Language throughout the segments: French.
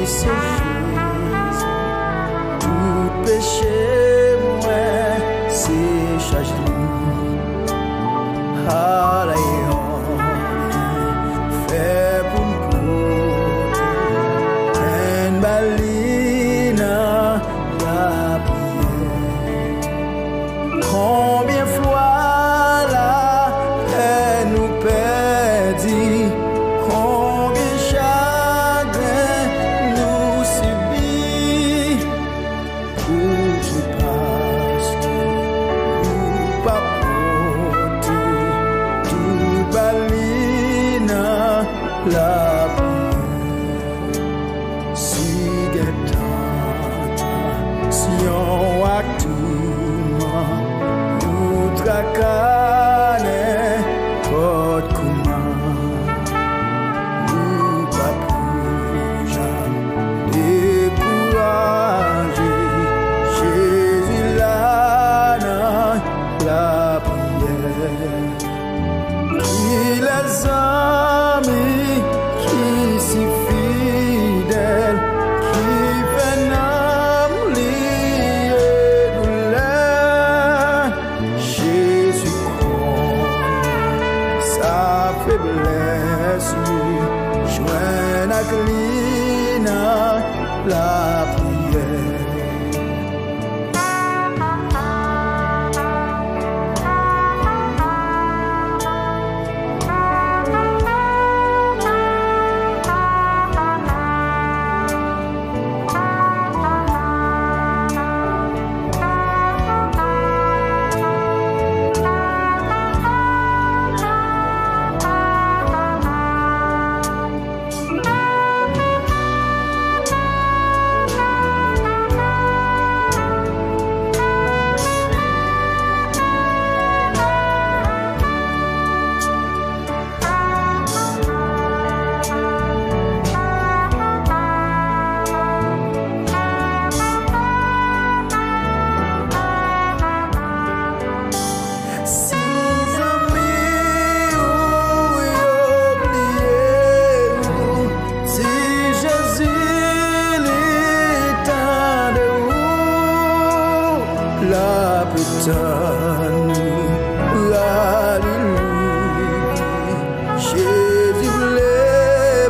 c'est Jésus. Tout péché, moi, c'est chargé. Alléluia, fait pour nous, une balina, la prière. Combien fois la paix nous perdit, combien chagrin nous subit, pour parce que nous pas porter tout balina la prière. Si si on a tout nous tracaner code comment nous pas plus jamais décourager. Jésus là dans la prière. Il est amis qui si fidèle, qui fait nam lié douleur. Jésus croit sa faiblesse, joint à Glina la prière. La putain, alléluia. Jésus voulait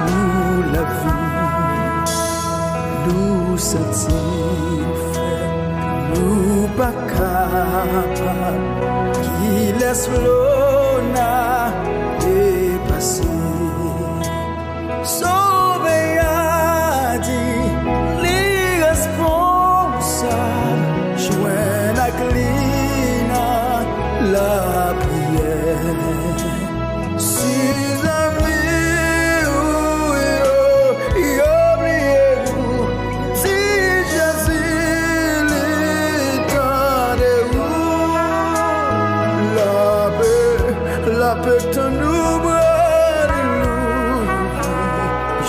nous la vie, nous satisfait, nous pas capables, qui laisse l'ona dépasser. Sauver a dit, l'irresponsable, joint à Glina la prière. Si amis, oubliez-vous, si Jésus l'étendait où, la paix t'en oublie.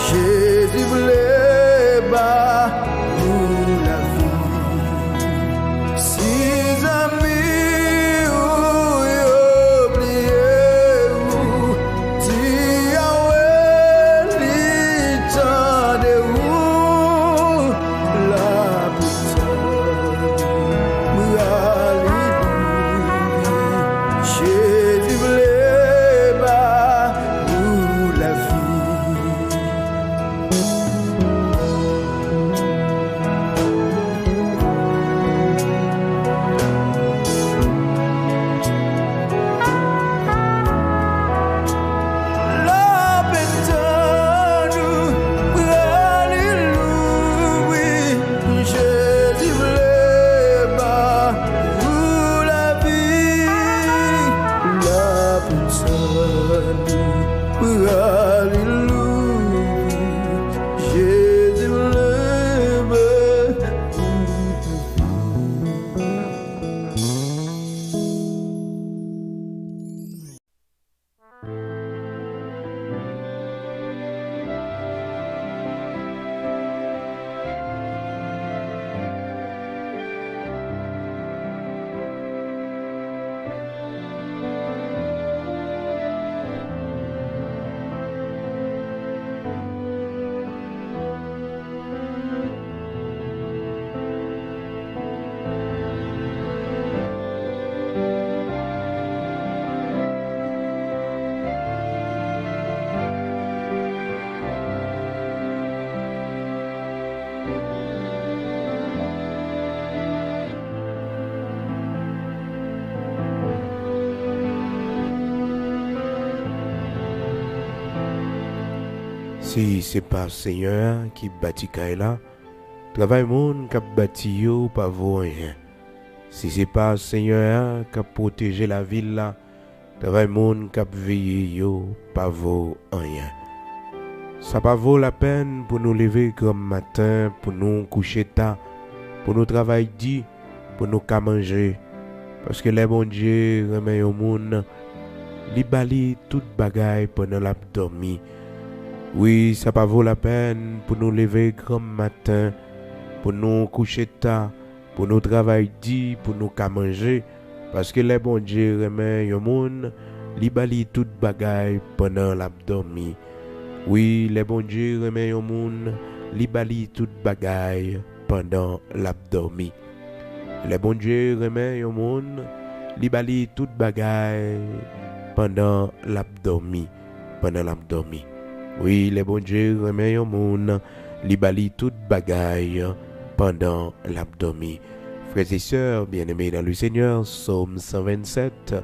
Jésus voulait nous la vie. Si amis, oubliez-vous, si Yahweh l'étendait où, la putain, alléluia. Jésus voulait nous la vie. Si c'est pas Seigneur qui bâtit là, travail monde qui bâti yo pas vaut rien. Si c'est pas Seigneur qui protégé la ville là, travail monde qui veillé yo pas vaut rien. Ça pas vaut la peine pour nous lever comme matin, pour nous coucher tard, pour nous travailler dit, pour nous qu'à manger. Parce que les bon Dieu remet au monde, li bali toute bagaille pendant la dormi. Oui, ça pas vaut la peine pour nous lever grand matin, pour nous coucher tard, pour nous travailler dit, pour nous qu'à manger. Parce que les bon Dieu remet au monde, li bali toute bagaille pendant la dormi. Oui, les bon Dieu remet au monde, li bali toute bagaille pendant la dormi. Les bon Dieu remet au monde, li bali toute bagaille pendant la dormi. Pendant la dormi. Oui, les bon Dieu remet au monde, li bali toute bagaille pendant la dormi. Frères et sœurs, bien-aimés dans le Seigneur, Psaume 127,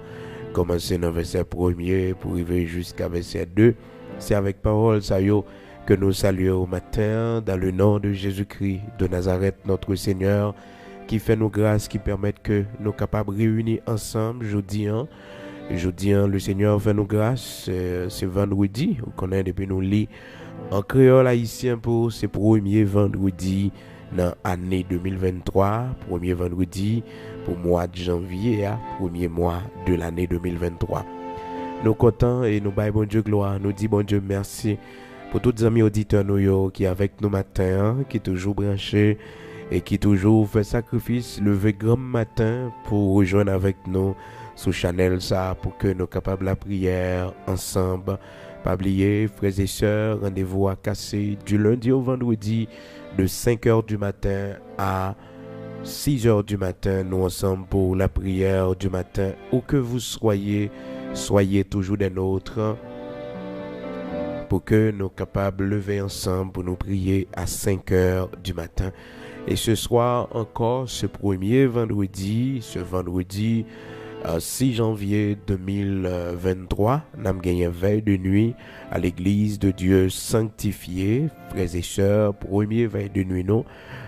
commencez dans verset 1er pour arriver jusqu'à verset 2. C'est avec parole ça yo que nous saluons au matin dans le nom de Jésus-Christ de Nazareth, notre Seigneur, qui fait nos grâces, qui permettent que nous capables de réunir ensemble. Jeudi, le Seigneur fait nos grâces. C'est vendredi, on connaît depuis nous lit en créole haïtien pour ce premier vendredi dans l'année 2023, premier vendredi pour mois de janvier, premier mois de l'année 2023. Nous comptons et nous baillons bon Dieu gloire, nous disons bon Dieu merci pour tous les amis auditeurs nous qui avec nous matin, qui toujours branchés et qui toujours fait sacrifice lever grand matin pour rejoindre avec nous sous Chanel ça pour que nous capables la prière ensemble. Pas oublier frères et sœurs, rendez-vous à casser du lundi au vendredi de 5h du matin à 6h du matin, nous ensemble pour la prière du matin. Où que vous soyez toujours des nôtres pour que nous capables de lever ensemble pour nous prier à 5h du matin. Et ce soir encore, ce vendredi 6 janvier 2023, nous avons gagné veille de nuit à l'église de Dieu sanctifié, frères et sœurs, premier veille de nuit nous,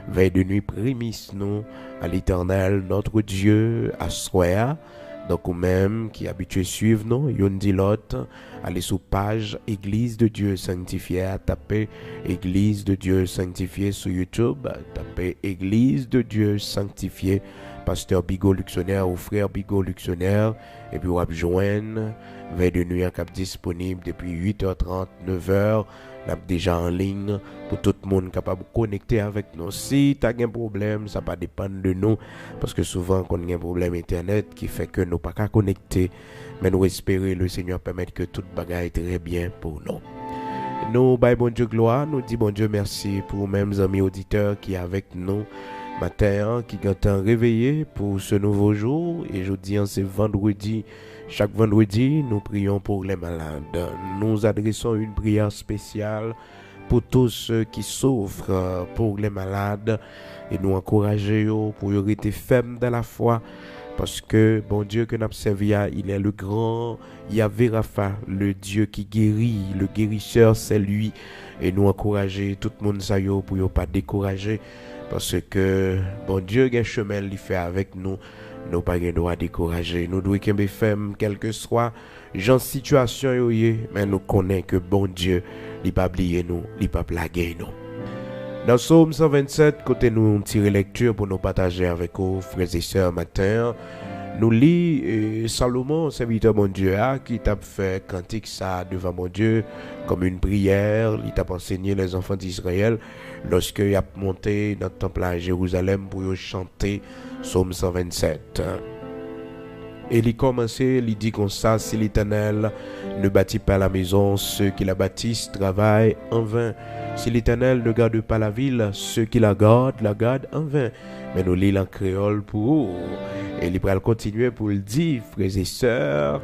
veille de nuit prémisse nous à l'Éternel notre Dieu à soir. Donc, ou même qui habitué suivre nous, yon dit l'autre, allez sous page Église de Dieu sanctifié, tapez Église de Dieu sanctifié sur YouTube, tapez Église de Dieu sanctifié, Pasteur Bigot Luxonnaire ou Frère Bigot Luxonnaire, et puis vous avez joindre veille de nuit cap disponible depuis 8h30, 9h, là déjà en ligne pour tout le monde capable de connecter avec nous. Si tu as un problème, ça va dépendre de nous parce que souvent on a un problème internet qui fait que nous pas qu'à connecter, mais nous espérons le Seigneur permettre que toute bagaille très bien pour nous. Nous baillons bon Dieu gloire, nous disons bon Dieu merci pour mêmes amis auditeurs qui avec nous matin, qui ont réveillé pour ce nouveau jour. Et je dis c'est vendredi. Chaque vendredi, nous prions pour les malades. Nous adressons une prière spéciale pour tous ceux qui souffrent, pour les malades. Et nous encourageons pour rester fermes dans la foi. Parce que, bon Dieu que nous avons servi, il est le grand Yahvé Rapha, le Dieu qui guérit, le guérisseur, c'est lui. Et nous encourageons tout le monde pour ne pas décourager. Parce que, bon Dieu, il y a un chemin qu'il fait avec nous. Nous pas de droit décourager. Nous devons être fermes, quelle que soit la situation, mais nous connaissons que bon Dieu, il ne pas oublier nous, il ne pas blaguer nous. Dans Psaume 127, côté nous tirer lecture pour nous partager avec vous, frères et sœurs, matin, nous lit Salomon, serviteur mon Dieu, qui t'a fait cantique ça devant mon Dieu comme une prière. Il t'a enseigné les enfants d'Israël lorsqu'il a monté dans le temple à Jérusalem pour chanter Psaume 127. Et il commençait, il dit comme ça, si l'Éternel ne bâtit pas la maison, ceux qui la bâtissent travaillent en vain. Si l'Éternel ne garde pas la ville, ceux qui la gardent en vain. Mais nous lisons en créole pour eux. Et il va continuer pour le dire, frères et sœurs,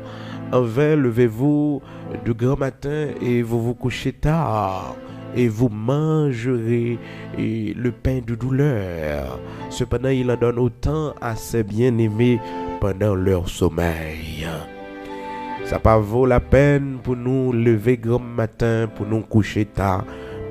en vain levez-vous de grand matin et vous vous couchez tard. Et vous mangerez le pain de douleur. Cependant, il en donne autant à ses bien-aimés pendant leur sommeil. Ça pas vaut la peine pour nous lever grand matin, pour nous coucher tard,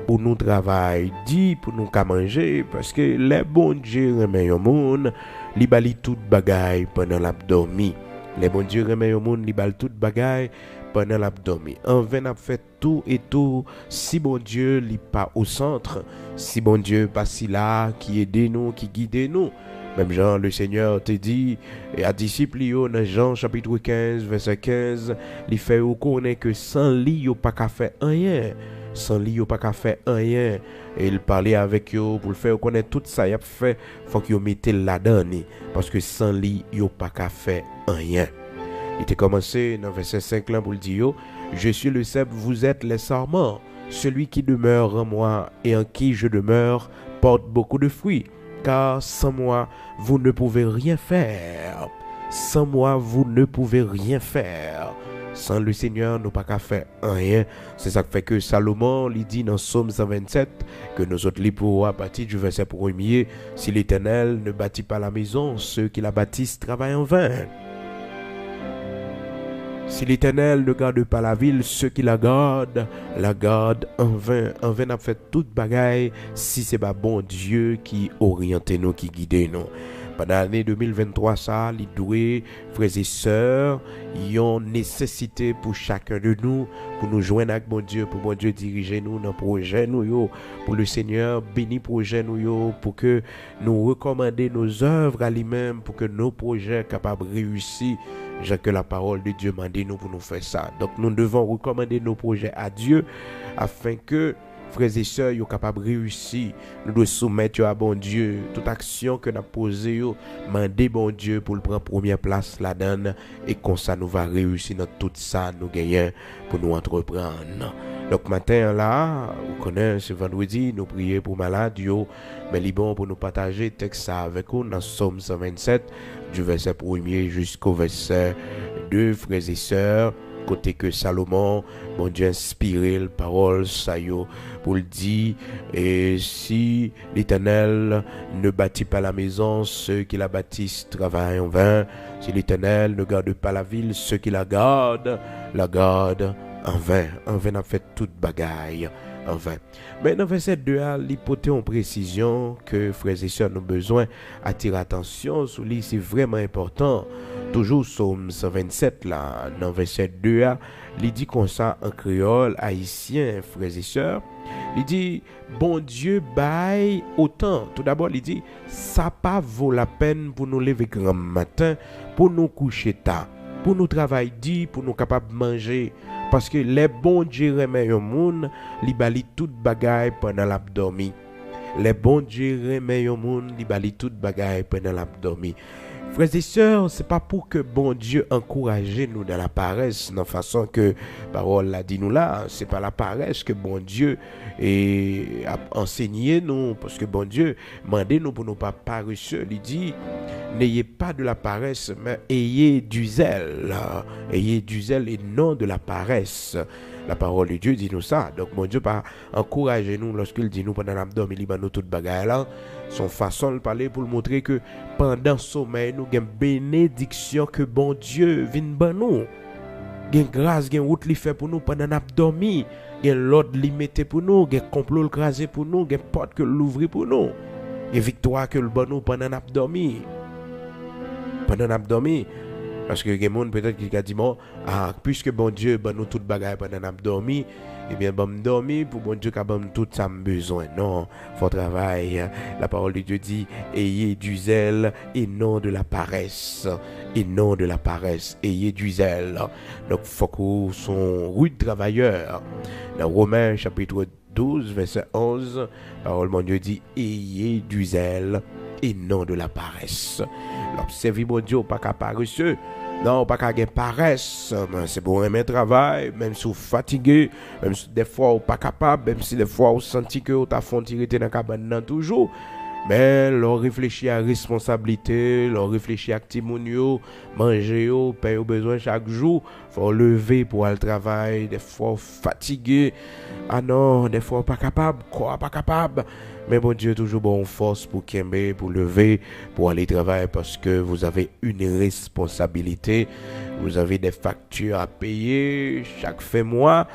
pour nous travailler, dit pour nous qu'à manger, parce que les bons dieux remet au monde, li bali tout bagaille pendant l'abdomen. Les bons dieux remet au monde, li bali tout bagaille pendant l'abdomen. En vain a fait tout et tout, si bon Dieu li pas au centre, si bon Dieu pas si là, qui aide nous, qui guide nous. Même Jean, le Seigneur te dit, et à disciples, dans Jean chapitre 15, verset 15, il fait connaître que sans lui, il n'y a pas qu'à faire rien. Sans lui, il n'y a pas qu'à faire rien. Et il parlait avec eux pour le faire connaître tout ça, il a fait, il faut qu'il mette là-dedans. Parce que sans lui, il n'y a pas qu'à faire rien. Il était commencé dans verset 5 là pour le dire, je suis le cep, vous êtes les sarments. Celui qui demeure en moi et en qui je demeure porte beaucoup de fruits. Car sans moi, vous ne pouvez rien faire. Sans moi, vous ne pouvez rien faire. Sans le Seigneur, nous pas qu'à faire rien. C'est ça qui fait que Salomon lui dit dans Psaume 127 que nous autres libres à partir du verset 1er, si l'Éternel ne bâtit pas la maison, ceux qui la bâtissent travaillent en vain. Si l'Éternel ne garde pas la ville, ceux qui la gardent en vain. En vain, a fait toute bagaille si c'est pas bon Dieu qui oriente nous, qui guide nous. Pendant l'année 2023, ça, les doués, frères et sœurs, ils ont nécessité pour chacun de nous, pour nous joindre avec bon Dieu, pour bon Dieu diriger nous dans le projet, nous, pour le Seigneur bénir projet, nous, pour que nous recommander nos œuvres à lui-même, pour que nos projets capables de réussir. J'ai que la parole de Dieu m'a dit nous pour nous faire ça. Donc nous devons recommander nos projets à Dieu afin que frères et sœurs soient capables de réussir. Nous devons soumettre à bon Dieu toute action que nous avons posée, demander bon Dieu pour le prendre première place là-dedans et comme ça nous va réussir dans tout ça nous gagnons pour nous entreprendre. Donc matin là, vous connaissez, ce vendredi, nous prions pour malades, mais il est bon pour nous partager texte ça avec vous dans Psaume 127, du verset 1er jusqu'au verset 2, frères et sœurs, côté que Salomon, bon Dieu inspiré la parole, ça pour le dire, et si l'Éternel ne bâtit pas la maison, ceux qui la bâtissent travaillent en vain. Si l'Éternel ne garde pas la ville, ceux qui la gardent en vain. En vain a fait toute bagaille. En vain. Mais dans verset 2, l'hypothèse en précision que frères et sœurs nous besoin attirer attention sur lui, c'est vraiment important. Toujours Psaume 127 là, dans verset 2, il dit comme ça en créole haïtien, frères et sœurs. Il dit, bon Dieu baille autant. Tout d'abord, il dit, ça pas vaut la peine pour nous lever grand matin, pour nous coucher tard, pour nous travailler dit, pour nous capables de manger. Parce que les bons dieux remet au monde, li bali toute bagaille pendant l'abdomen. Les bons dieux remet au monde, li bali toute bagaille pendant l'abdomen. Frères et sœurs, c'est pas pour que bon Dieu encourage nous dans la paresse, dans la façon que parole l'a dit nous là, c'est pas la paresse que bon Dieu a enseigné nous, parce que bon Dieu mandé nous pour nous pas paresseux, il dit n'ayez pas de la paresse, mais ayez du zèle et non de la paresse. La parole de Dieu dit nous ça. Donc mon Dieu pas encourager nous lorsqu'il dit nous pendant l'abdomen, il nous toute bagaille là. Son façon de parler pour montrer que pendant le sommeil, nous avons une bénédiction que bon Dieu vient ban nous. Il y a une grâce, il y a une route qui fait pour nous pendant l'abdomen. Il y a l'ordre qui met pour nous, il y a un complot qui crasé pour nous, il y a une porte qui l'ouvre pour nous. Il y a une victoire que le ban nous pendant l'abdomen. Pendant l'abdomen. Parce que les gens peut-être qui a dit puisque bon Dieu ban nous toute bagaille pendant l'abdomen, eh bien bon dormir pour bon Dieu qu'a ban tout ça besoin. Non, faut travailler. La parole de Dieu dit ayez du zèle et non de la paresse. Et non de la paresse, ayez du zèle. Donc faut qu'on soit rude travailleur. Dans Romains chapitre 12 verset 11, la parole de Dieu dit ayez du zèle et non de la paresse. L'observer mon Dieu pas qu'à paresseux. Non, pas qu'à paresse, c'est pour aimer travail, même si vous fatigué, même si des fois vous pas capable, même si des fois vous sentez que vous avez tirer dans la cabane toujours. Mais leur réfléchit à responsabilité, leur réfléchit à actimonio, manger, payer aux besoins chaque jour, faut lever pour aller travail, des fois fatigué. Ah non, des fois pas capable, quoi, pas capable. Mais bon Dieu, toujours bonne force pour Kembe, pour lever, pour aller travailler parce que vous avez une responsabilité, vous avez des factures à payer chaque fin mois,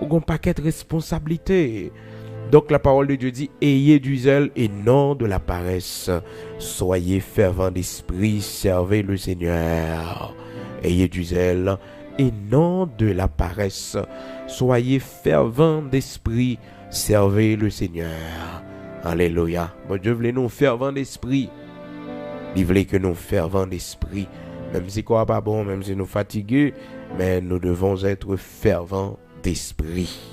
ou un paquet de responsabilités. Donc la parole de Dieu dit, ayez du zèle et non de la paresse. Soyez fervents d'esprit, servez le Seigneur. Ayez du zèle et non de la paresse. Soyez fervents d'esprit, servez le Seigneur. Alléluia. Bon Dieu voulait nous fervents d'esprit. Il voulait que nous fervents d'esprit. Même si quoi pas bon, même si nous fatigués, mais nous devons être fervents d'esprit.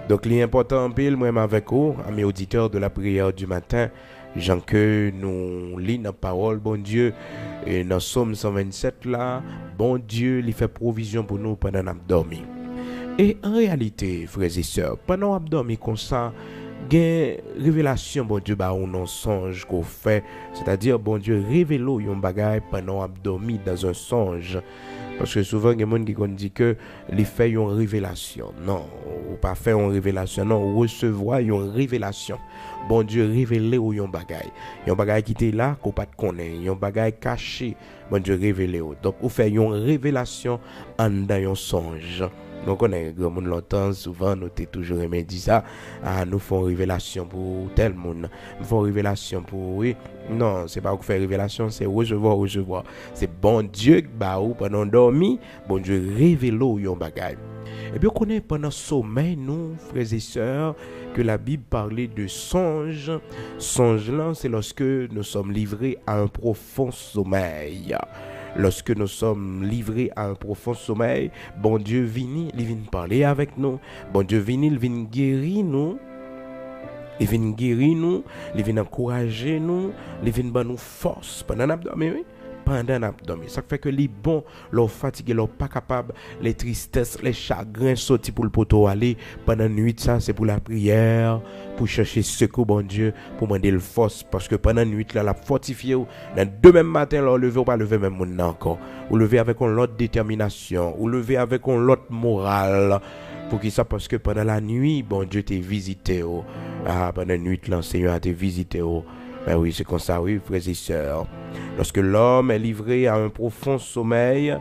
Donc, l'important en pile, moi-même avec vous, amis auditeurs de la prière du matin, Jean que nous lisons la parole, bon Dieu, et dans Somme 127 là, bon Dieu, il fait provision pour nous pendant nous dormir. Et en réalité, frères et sœurs, pendant nous dormir comme ça, il y a une révélation, bon Dieu, bah, on en songe qu'on fait, c'est-à-dire, bon Dieu, révèle-nous un bagage pendant nous dormir dans un songe. Parce que souvent, il y a des gens qui disent que les faits ont une révélation. Non, ou pas faire une révélation. Non, recevoir une révélation. Bon Dieu, révélez ou yon bagay. Yon bagay qui était là, qu'on pas te connaît. Yon bagay caché. Bon Dieu, révélez ou. Donc, ou fait une révélation en dans yon songe. Donc, on est grand monde longtemps, souvent, nous t'es toujours aimé dit ça. Ah, nous font révélation pour tel monde. Nous font révélation pour, oui. Non, c'est pas vous faire révélation, c'est recevoir. C'est bon Dieu qui bah ou pendant dormi, bon Dieu révèle ou yon bagay. Et puis on connaît pendant sommeil, nous, frères et sœurs, que la Bible parlait de songe. Songe là, c'est lorsque nous sommes livrés à un profond sommeil. Lorsque nous sommes livrés à un profond sommeil, bon Dieu vient, il vient parler avec nous. Bon Dieu vient, il vient guérir nous. Il vient guérir nous, il vient encourager nous, il vient donner nous force pendant l'abdomen. Pendant l'abdomen. Ça fait que les bons, leur fatigués, leur pas capable, les tristesses, les chagrins sortis pour le poteau aller. Pendant la nuit, ça, c'est pour la prière, pour chercher secours, bon Dieu, pour demander le force. Parce que pendant la nuit, là, la fortifier, dans demain matin, là, lever ou pas lever même mon encore. Ou lever avec une autre détermination, ou lever avec une autre morale. Pour qui ça? Parce que pendant la nuit, bon Dieu t'a visité. Oh. Ah, pendant la nuit, le Seigneur t'a visité. Oh. Ben oui, c'est comme ça, oui, frères et sœurs. Lorsque l'homme est livré à un profond sommeil,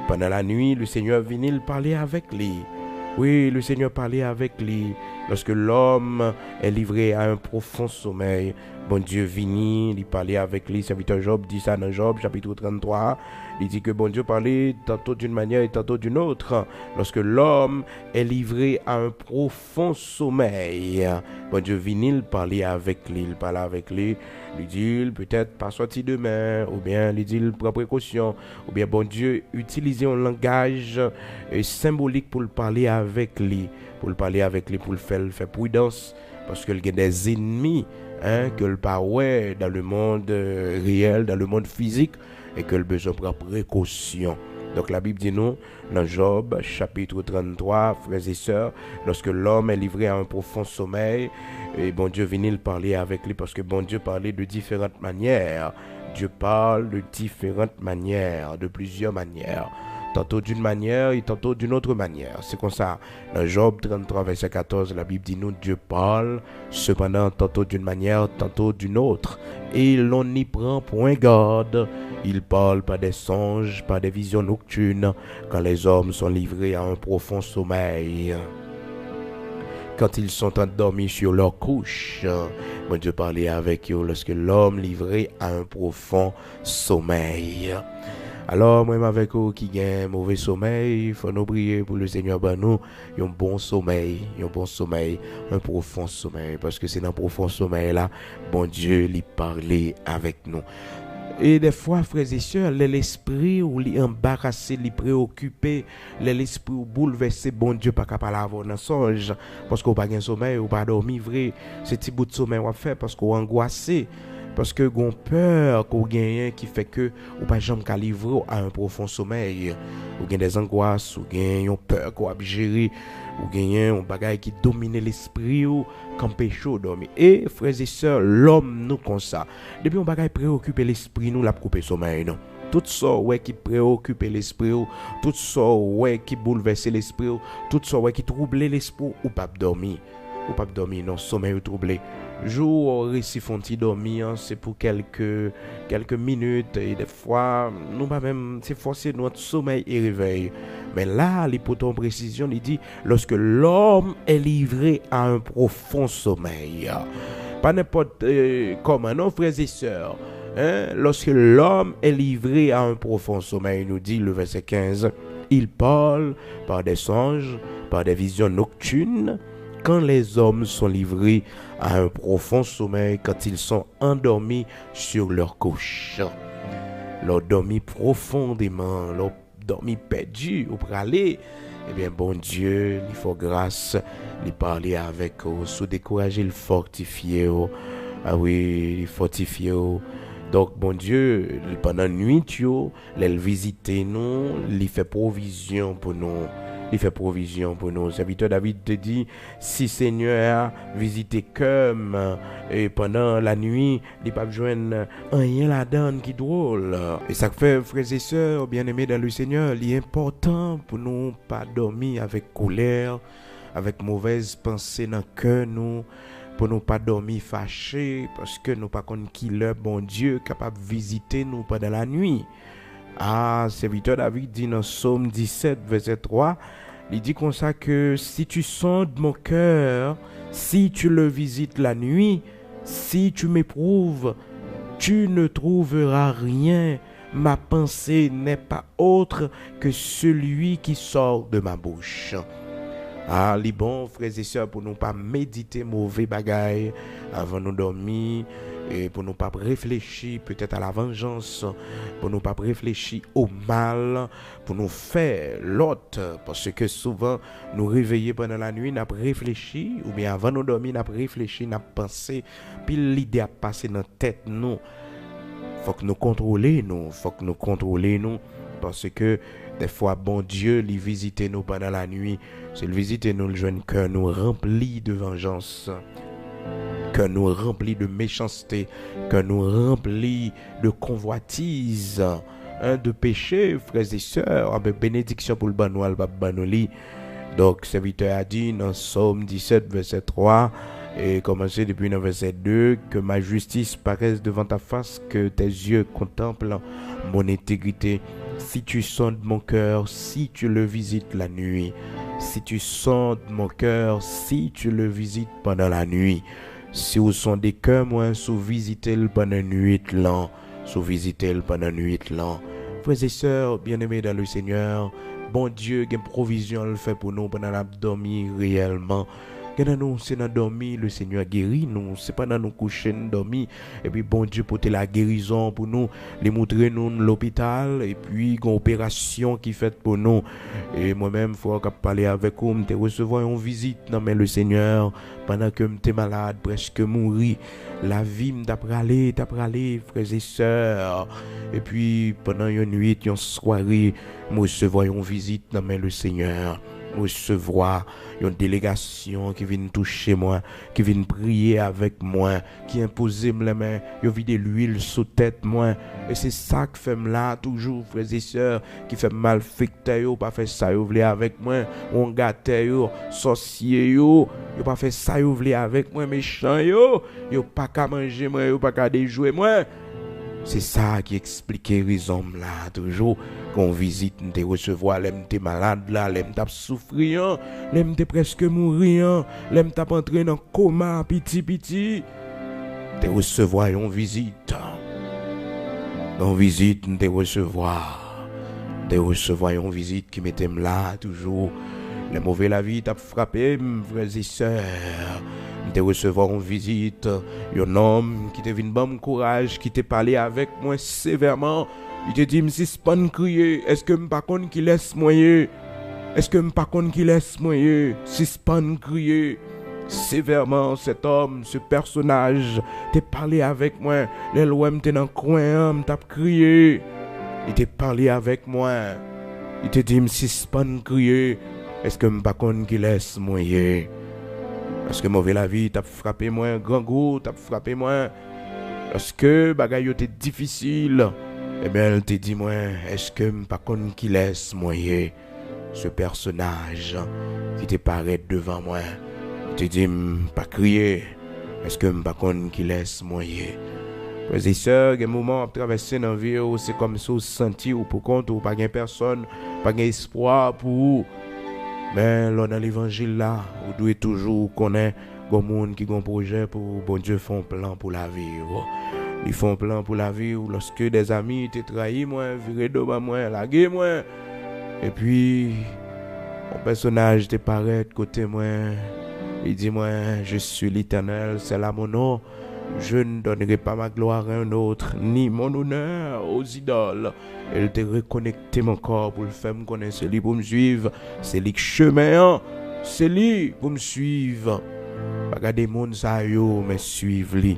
pendant la nuit, le Seigneur vient parler avec lui. Oui, le Seigneur parlait avec lui. Lorsque l'homme est livré à un profond sommeil, bon Dieu vient, il parlait avec lui. Serviteur Job dit ça dans Job, chapitre 33. Il dit que bon Dieu parlait tantôt d'une manière et tantôt d'une autre. Lorsque l'homme est livré à un profond sommeil, bon Dieu vient, il parlait avec lui. Il parlait avec lui. Il dit peut-être pas sorti demain, ou bien il dit prend précaution, ou bien bon Dieu utiliser un langage symbolique pour le parler avec lui, pour le faire prudence, parce qu'il y a des ennemis que le paroi dans le monde réel, dans le monde physique, et que le besoin prend précaution. Donc la Bible dit nous, dans Job, chapitre 33, frères et sœurs, lorsque l'homme est livré à un profond sommeil, et bon Dieu vient le parler avec lui, parce que bon Dieu parlait de différentes manières. Dieu parle de différentes manières, de plusieurs manières. Tantôt d'une manière et tantôt d'une autre manière. C'est comme ça. Dans Job 33, verset 14, la Bible dit nous, Dieu parle, cependant tantôt d'une manière, tantôt d'une autre. Et l'on n'y prend point garde. Il parle par des songes, par des visions nocturnes, quand les hommes sont livrés à un profond sommeil. Quand ils sont endormis sur leur couche, bon Dieu parlait avec eux lorsque l'homme livré à un profond sommeil. Alors, moi, avec vous qui gagne un mauvais sommeil, il faut nous prier pour le Seigneur, nous, un bon sommeil, un profond sommeil, parce que c'est dans un profond sommeil là, bon Dieu, lui parlait avec nous. Et des fois, frères et sœurs, l'esprit ou l'embarrassé, les préoccupé, l'esprit ou bouleversé, bon Dieu, pas capable d'avoir un songe, parce qu'on n'a pas de sommeil, ou pas dormir vrai, c'est petit bout de sommeil qu'on fait, parce qu'on est angoissé. parce que gon peur qu'on gagne qui fait que ou pas jamais qu'à livrer à un profond sommeil, ou gagne des angoisses, ou gagne une peur qu'on a gérer, ou gagne un bagage qui domine l'esprit ou camper chaud dormir. Et frères et sœurs, l'homme nous comme ça. Depuis un bagage préoccupe l'esprit nous l'a coupé sommeil non. Tout ça ouais qui préoccupe l'esprit, tout ça ouais qui bouleverse l'esprit, tout ça ouais qui trouble l'esprit ou pas dormir. Ou pas dormir non, sommeil troublé. Jour récit font dormir, c'est pour quelques minutes et des fois nous pas même c'est forcer notre sommeil et réveil. Mais là, l'hypothèse précision, il dit lorsque l'homme est livré à un profond sommeil. Pas n'importe comment, non frères et sœurs. Lorsque l'homme est livré à un profond sommeil, nous dit le verset 15, il parle par des songes, par des visions nocturnes, quand les hommes sont livrés à un profond sommeil, quand ils sont endormis sur leur couche. Leur dormi profondément, leur dormi perdu, ou aller, eh bien, bon Dieu, il faut grâce, il parler avec eux, se décourager, il fortifier, ah oui, il fortifier. Donc, bon Dieu, pendant la nuit, il visite nous, il fait provision pour nous. Il fait provision pour nous. Serviteur David te dit, si Seigneur a visité comme et pendant la nuit, il pas joindre rien là-dedans qui drôle. Et ça fait, frères et sœurs, bien-aimés dans le Seigneur, il est important pour nous pas dormir avec colère, avec mauvaise pensée dans le cœur nous. Pour nous pas dormir fâchés parce que nous pas connaître qui le bon Dieu capable de visiter nous pendant la nuit. Ah, serviteur David dit dans Psaume 17 verset 3, il dit comme ça que si tu sondes mon cœur, si tu le visites la nuit, si tu m'éprouves, tu ne trouveras rien. Ma pensée n'est pas autre que celui qui sort de ma bouche. Ah, les bons frères et sœurs, pour nous pas méditer mauvais bagailles avant nous dormir, et pour nous pas réfléchir peut-être à la vengeance, pour nous pas réfléchir au mal, pour nous faire l'autre, parce que souvent nous réveiller pendant la nuit, n'a réfléchi, ou bien avant nous dormir, n'a réfléchi, n'a pensé, puis l'idée a passé dans la tête nous. Faut que nous contrôlions, parce que des fois, bon Dieu, il visite nous pendant la nuit. C'est le visiter nous, le jeune cœur nous remplit de vengeance, cœur nous remplit de méchanceté, cœur nous remplit de convoitise, de péché, frères et sœurs, avec bénédiction pour le banoual, banoli. Donc, serviteur a dit dans Psaume 17, verset 3, et commencer depuis le verset 2, que ma justice paraisse devant ta face, que tes yeux contemplent mon intégrité. Si tu sondes mon cœur, si tu le visites la nuit, si tu sondes mon cœur, si tu le visites pendant la nuit, si vous sondez cœur moi, sous visitez-le pendant la nuit là, sous visitez-le pendant la nuit là. Frères et sœurs, bien-aimés dans le Seigneur, bon Dieu, quelle provision le fait pour nous pendant la dormir réellement. Quand nous c'est dans dormir, le Seigneur guérit nous, c'est pas dans nous coucher nous dormir et puis bon Dieu porter la guérison pour nous, les montrer nous l'hôpital et puis une opération qui fait pour nous. Et moi-même faut parler avec vous, me recevoir une visite non mais le Seigneur pendant que m'étais malade, presque mourir, la vie m'a pralé frères et sœurs. Et puis pendant une nuit, une soirée, me recevoir une visite non mais le Seigneur. Recevoir une délégation qui vient toucher moi, qui vient prier avec moi, qui impose les mains, qui vide l'huile sous tête moi. Et c'est ça que fait là toujours, frères et sœurs, qui fait mal fait yo, pas fait ça yo vle avec moi, on gâte yo, sorcier yo pas fait ça yo vle avec moi, méchant yo pas qu'à manger moi, yo pas qu'à déjouer moi. C'est ça qui explique raison là toujours qu'on visite te recevoir l'aime t'es malade là l'aime t'a souffrir l'aime t'es presque mourir l'aime t'a entré dans coma petit te recevoir une visite te recevoir une visite qui mettait là toujours les mauvais la vie t'a frappé frères et sœurs de recevoir une visite, un homme qui te vient bon courage, qui te parlé avec moi sévèrement, il te dit si c'est pas crier, est-ce que me pas connait qui laisse moyer? Est-ce que me pas connait qui laisse moyer? Si c'est pas crier, sévèrement cet homme, ce personnage, t'es parlé avec moi, les lois t'es dans le coin, t'as crié, il t'est parlé avec moi, il te dit, si c'est pas crier, est-ce que m'pas qu'on qui laisse moi? Parce que mauvais la vie, t'as frappé moi, grand goût, t'as frappé moi, parce que bagaille était difficile, eh bien elle te dit moi, est-ce que m'pas qu'on qui laisse moi? Ce personnage qui te paraît devant moi, te dit pas crier, est-ce que m'pas qu'on qui laisse moi? Frères et sœurs, il y a un moment à traverser dans la vie où c'est comme si vous sentiez ou pour compte ou pas de personne, pas d'espoir pour vous. Mais là dans l'évangile là, vous devez toujours connaître les gens qui ont un projet pour bon Dieu font plan pour la vie. Ils font plan pour la vie où lorsque des amis te trahissent moi, viré devant moi, lagué moi. Et puis mon personnage te paraît de côté moi. Il dit moi, je suis l'Éternel, c'est là mon nom. Je ne donnerai pas ma gloire à un autre, ni mon honneur aux idoles. Elle te reconnecté mon corps pour le faire me connaître. C'est lui pour me suivre. C'est lui que chemin. C'est lui pour me suivre. Regardez mon ça yo, mais suivre lui.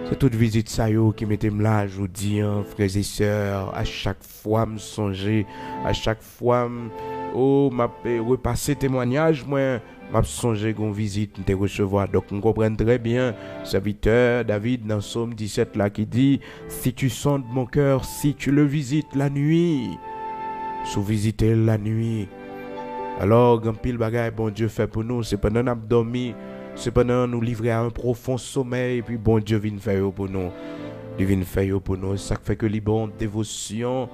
C'est toute visite ça yo qui m'était là, je vous dis, frères et sœurs, à chaque fois me songer, à chaque fois m'a repasser témoignage moi. M'a songé qu'on visite, te recevoir. Donc, on comprend très bien, serviteur David, dans Psaume 17, là, qui dit, si tu sondes mon cœur, si tu le visites la nuit, sous visiter la nuit. Alors, quand pile bagaille, bon Dieu fait pour nous, c'est pendant nous dormir, c'est pendant nous livrer à un profond sommeil, et puis bon Dieu vient faire pour nous. Il vient faire pour nous. Ça fait que les bonnes dévotions,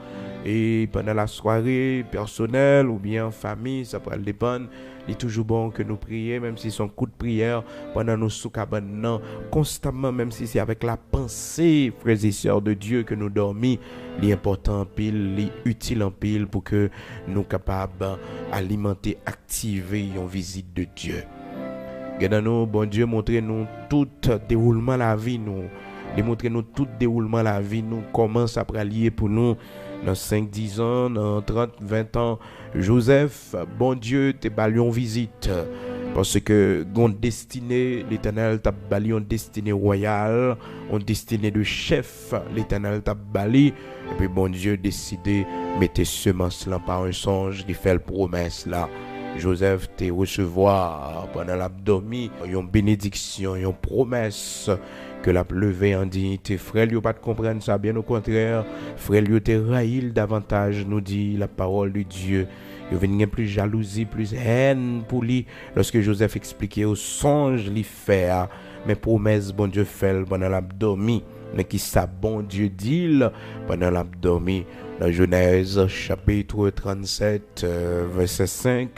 et pendant la soirée personnelle ou bien en famille, ça peut dépendre. Il est toujours bon que nous prions, même si c'est un coup de prière pendant nos sous-cabanes, constamment, même si c'est avec la pensée, frères et sœurs de Dieu, que nous dormons. Il est important en pile, il est utile en pile pour que nous soyons capables d'alimenter, activer une visite de Dieu. Regardez-nous, bon Dieu, montrez-nous tout déroulement de la vie, nous. Montrez-nous tout déroulement de la vie, nous. Comment ça peut lier pour nous dans 5, 10 ans, dans 30, 20 ans. Joseph, bon Dieu, te bali en visite. Parce que, gon destinée, l'Éternel t'a bali en destinée royale, en destinée de chef, l'Éternel t'a bali. Et puis, bon Dieu, décidé, mettez semence là par un songe, il fait la promesse là. Joseph te recevoir pendant l'abdomen, une bénédiction, une promesse que la levé en dignité. Frère, il pas de comprendre ça, bien au contraire. Frère, il te raïl davantage, nous dit la parole de Dieu. Il venait plus jalousie, plus haine pour lui. Lorsque Joseph expliquait au songe, il fait, mais promesse, bon Dieu fait pendant l'abdomen. Mais qui ça, bon Dieu dit pendant l'abdomen. Dans Genèse chapitre 37, verset 5,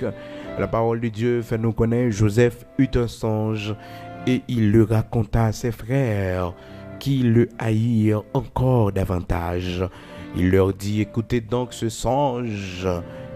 la parole de Dieu fait nous connaître, Joseph eut un songe et il le raconta à ses frères qui le haïrent encore davantage. Il leur dit, écoutez donc ce songe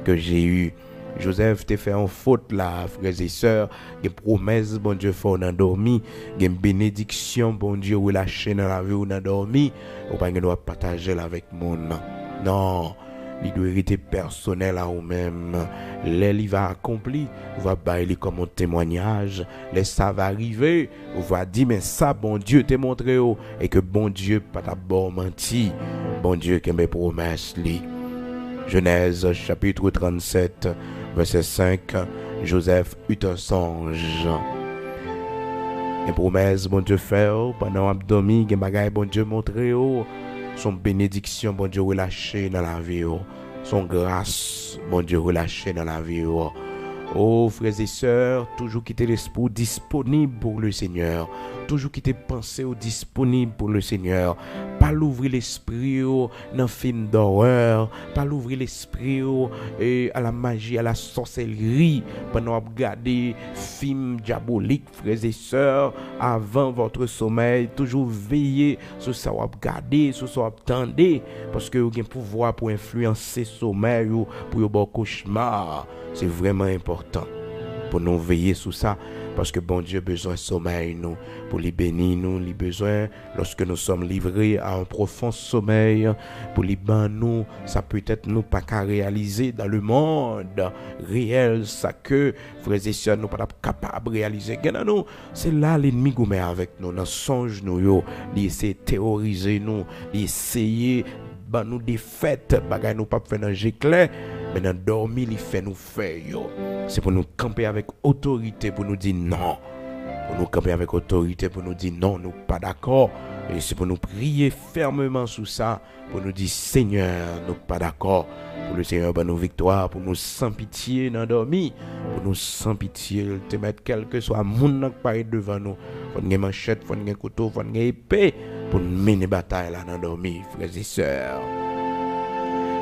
que j'ai eu. Joseph t'a fait en faute là, frères et sœurs. Des promesses, bon Dieu, fait on a dormi. Des bénédictions, bon Dieu, relâché dans la vie, on a dormi. Ou pas qu'on doit partager avec mon nom. Non, il doit être personnel à vous-même. Les va accompli, va bailler comme un témoignage. Les ça va arriver, on va dire mais ça bon Dieu t'a montré et que bon Dieu pas d'abord menti. Bon Dieu qui mes promesses li. Genèse chapitre 37 verset 5. Joseph eut un songe. Les promesses bon Dieu fait pendant abdomen, les bagailles bon Dieu montré son bénédiction, bon Dieu, relâché dans la vie. Son grâce, bon Dieu, relâché dans la vie. Oh, frères et sœurs, toujours quitter l'esprit disponible pour le Seigneur. Toujours quitter pensée disponible pour le Seigneur. Pas l'ouvrir l'esprit dans film d'horreur. Pas l'ouvrir l'esprit à la magie, à la sorcellerie. Pendant regarder film diabolique, frères et sœurs, avant votre sommeil. Toujours veiller sur ça, regarder, sur ça, attendre. Parce que vous avez un pouvoir pour influencer le sommeil ou pour le bon cauchemar. C'est vraiment important. pour nous veiller sur ça. Parce que bon Dieu besoin de sommeil, nous, pour les bénir, nous, les besoins, lorsque nous sommes livrés à un profond sommeil, pour les bains, nous, ça peut être nous pas qu'à réaliser dans le monde réel, ça que, frères et sœurs, nous pas capables de réaliser. Nous, c'est là l'ennemi qui met avec nous, dans songe nous, il essaie de théoriser nous, il essayer de nous défaite, bagay nous pas faire dans clair. Mais dans dormir, il fait nous faire. C'est pour nous camper avec autorité, pour nous dire non. Pour nous camper avec autorité, pour nous dire non, nous pas d'accord. Et c'est pour nous prier fermement sur ça, pour nous dire Seigneur, nous pas d'accord. Pour le Seigneur, pour nos victoires, pour nous sans pitié dans dormir, pour nous sans pitié, te mettre quel que soit monde qui paraît devant nous. Faut une manchette, faut un couteau, faut une épée, pour nous mener bataille là dans dormir, frères et sœurs.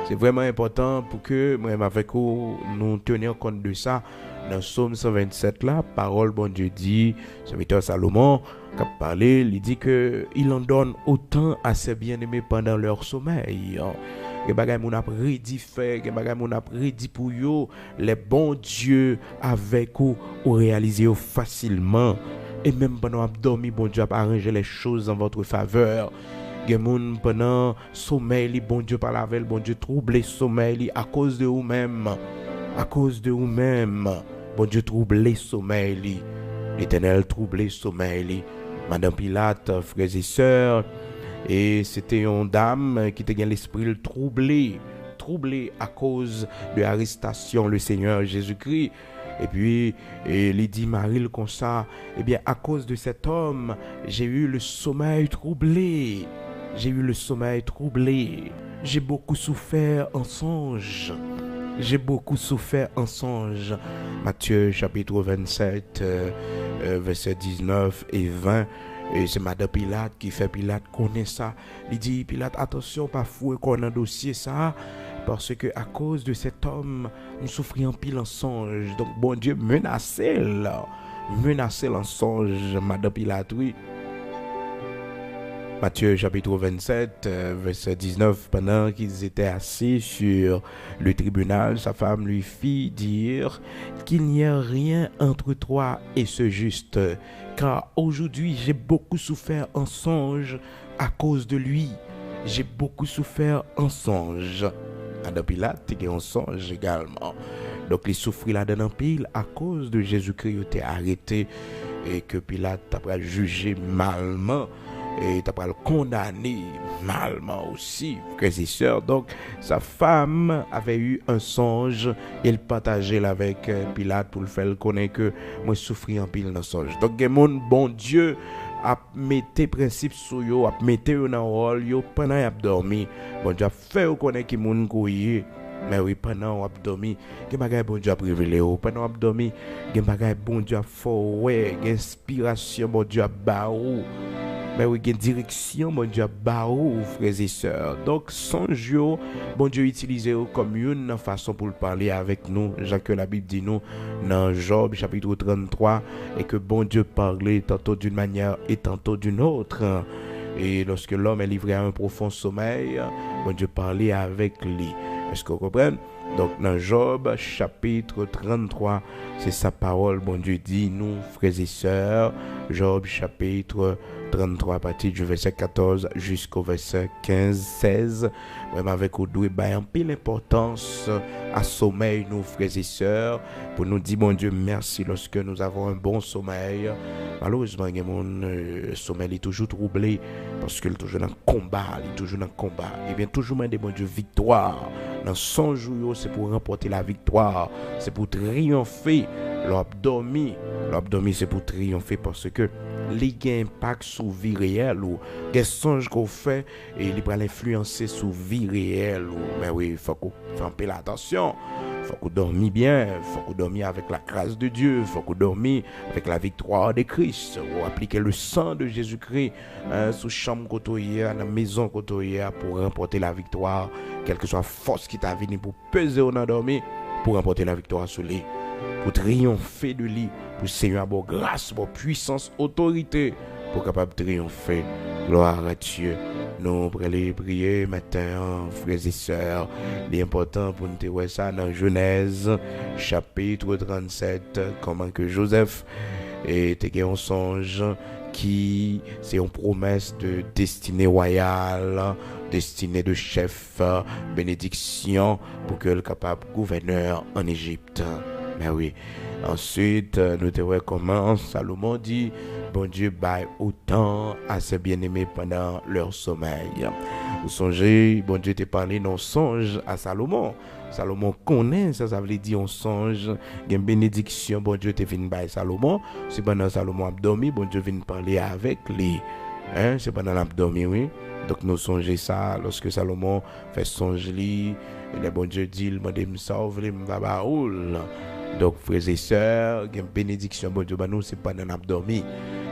C'est vraiment important pour que, moi-même avec vous, nous tenions compte de ça. Dans Psaume 127, là, parole, bon Dieu dit, serviteur Salomon, qui a parlé, il dit qu'il en donne autant à ses bien-aimés pendant leur sommeil. Que bagay moun ap redi fait, que bagay moun ap redi pour yo, les bons dieux avec ou réaliser facilement. Et même pendant ap dormi, bon Dieu a arrangé les choses en votre faveur. Gen moun pendant sommeil li, bon Dieu par la veille, bon Dieu troublé sommeil li à cause de vous-même. À cause de vous-même. Bon Dieu troublé sommeil li. L'Éternel troublé sommeil li. Madame Pilate, frères et sœurs, et c'était une dame qui était l'esprit troublé à cause de l'arrestation le Seigneur Jésus-Christ. Et puis, il dit Marie comme ça, eh bien, à cause de cet homme, j'ai eu le sommeil troublé. J'ai eu le sommeil troublé. J'ai beaucoup souffert en songe. J'ai beaucoup souffert en songe. Matthieu chapitre 27, versets 19 et 20. Et c'est Madame Pilate qui fait Pilate connaît ça. Il dit Pilate, attention, pas fou qu'on a un dossier ça. Parce que à cause de cet homme, nous souffrions pile en songe. Donc bon Dieu menaçait là. Menaçait en songe, Madame Pilate, oui. Matthieu chapitre 27, verset 19, pendant qu'ils étaient assis sur le tribunal, sa femme lui fit dire qu'il n'y a rien entre toi et ce juste, car aujourd'hui j'ai beaucoup souffert en songe à cause de lui. J'ai beaucoup souffert en songe. Madame Pilate était en songe également. Donc il souffrit là-dedans pile à cause de Jésus-Christ, il était arrêté et que Pilate a jugé malement. Et t'as pas le condamné malement aussi, frères et sœurs. Donc, sa femme avait eu un songe, et elle partageait avec Pilate pour le faire connaître que moi souffris en pile dans songe. Donc, mon bon Dieu a mis tes principes sur yo, a mis tes dans rôle yo pendant y a dormi. Bon Dieu a fait connaître qui moun couillé. Mais oui, pendant ap dormi, gen bagay bon Dieu a révélé ou. Pendant ap dormi, gen bagay bon Dieu a fait, gen inspiration bon Dieu a ba ou. Mais oui, il y a une direction, bon Dieu, barou, frères et sœurs. Donc, songe, bon Dieu, utilisez comme une façon pour parler avec nous. Jacques, la Bible dit nous, dans Job, chapitre 33, et que bon Dieu parlait tantôt d'une manière et tantôt d'une autre. Et lorsque l'homme est livré à un profond sommeil, bon Dieu parlait avec lui. Est-ce que vous comprenez? Donc, dans Job, chapitre 33, c'est sa parole, bon Dieu dit, nous, frères et sœurs, Job, chapitre 33, à partir du verset 14 jusqu'au verset 15-16. Même avec Oudou, un peu l'importance à sommeil, nous, frères et sœurs, pour nous dire, bon Dieu, merci lorsque nous avons un bon sommeil. Malheureusement, mon sommeil est toujours troublé parce qu'il est toujours dans le combat, Et bien, toujours, des bon Dieu, victoire. Dans son jour, c'est pour remporter la victoire, c'est pour triompher. L'abdomen, c'est pour triompher parce que les gains impact sur vie réelle ou des songes qu'on fait et il va influencer sur vie réelle. Mais oui, il faut qu'on fasse un peu l'attention. Il faut qu'on dormisse bien, il faut qu'on dormisse avec la grâce de Dieu, il faut qu'on dormisse avec la victoire de Christ, ou appliquer le sang de Jésus-Christ sous chambre côtoyée, dans la maison côtoyée pour remporter la victoire, quelle que soit la force qui t'a venu pour peser au dormir, pour remporter la victoire sur lui, pour triompher de lui, pour Seigneur avoir grâce, avoir puissance, autorité, pour capable de triompher. Gloire à Dieu. Nous pour aller prier matin, frères et sœurs. L'important pour nous te voir ça dans Genèse, chapitre 37, comment que Joseph était un songe qui c'est une promesse de destinée royale, destinée de chef, bénédiction pour que le capable gouverneur en Égypte. Mais oui. Ensuite, nous te voyons comment Salomon dit, bon Dieu baille autant à ses bien-aimés pendant leur sommeil. Vous songez, bon Dieu t'a parlé dans songe à Salomon. Salomon connaît, ça veut dire on songe, il y a une bénédiction, bon Dieu t'a venu bailler Salomon. C'est pendant Salomon a dormi, bon Dieu vient parler avec lui. Hein? C'est pendant l'a dormi, oui. Donc nous songeons ça, lorsque Salomon fait songe lui, le bon Dieu dit, il m'a dit, me sauve, il m'a baoul. Donc, frères et sœurs, il y a une bénédiction, bon Dieu, nous, c'est pas dans l'abdomen.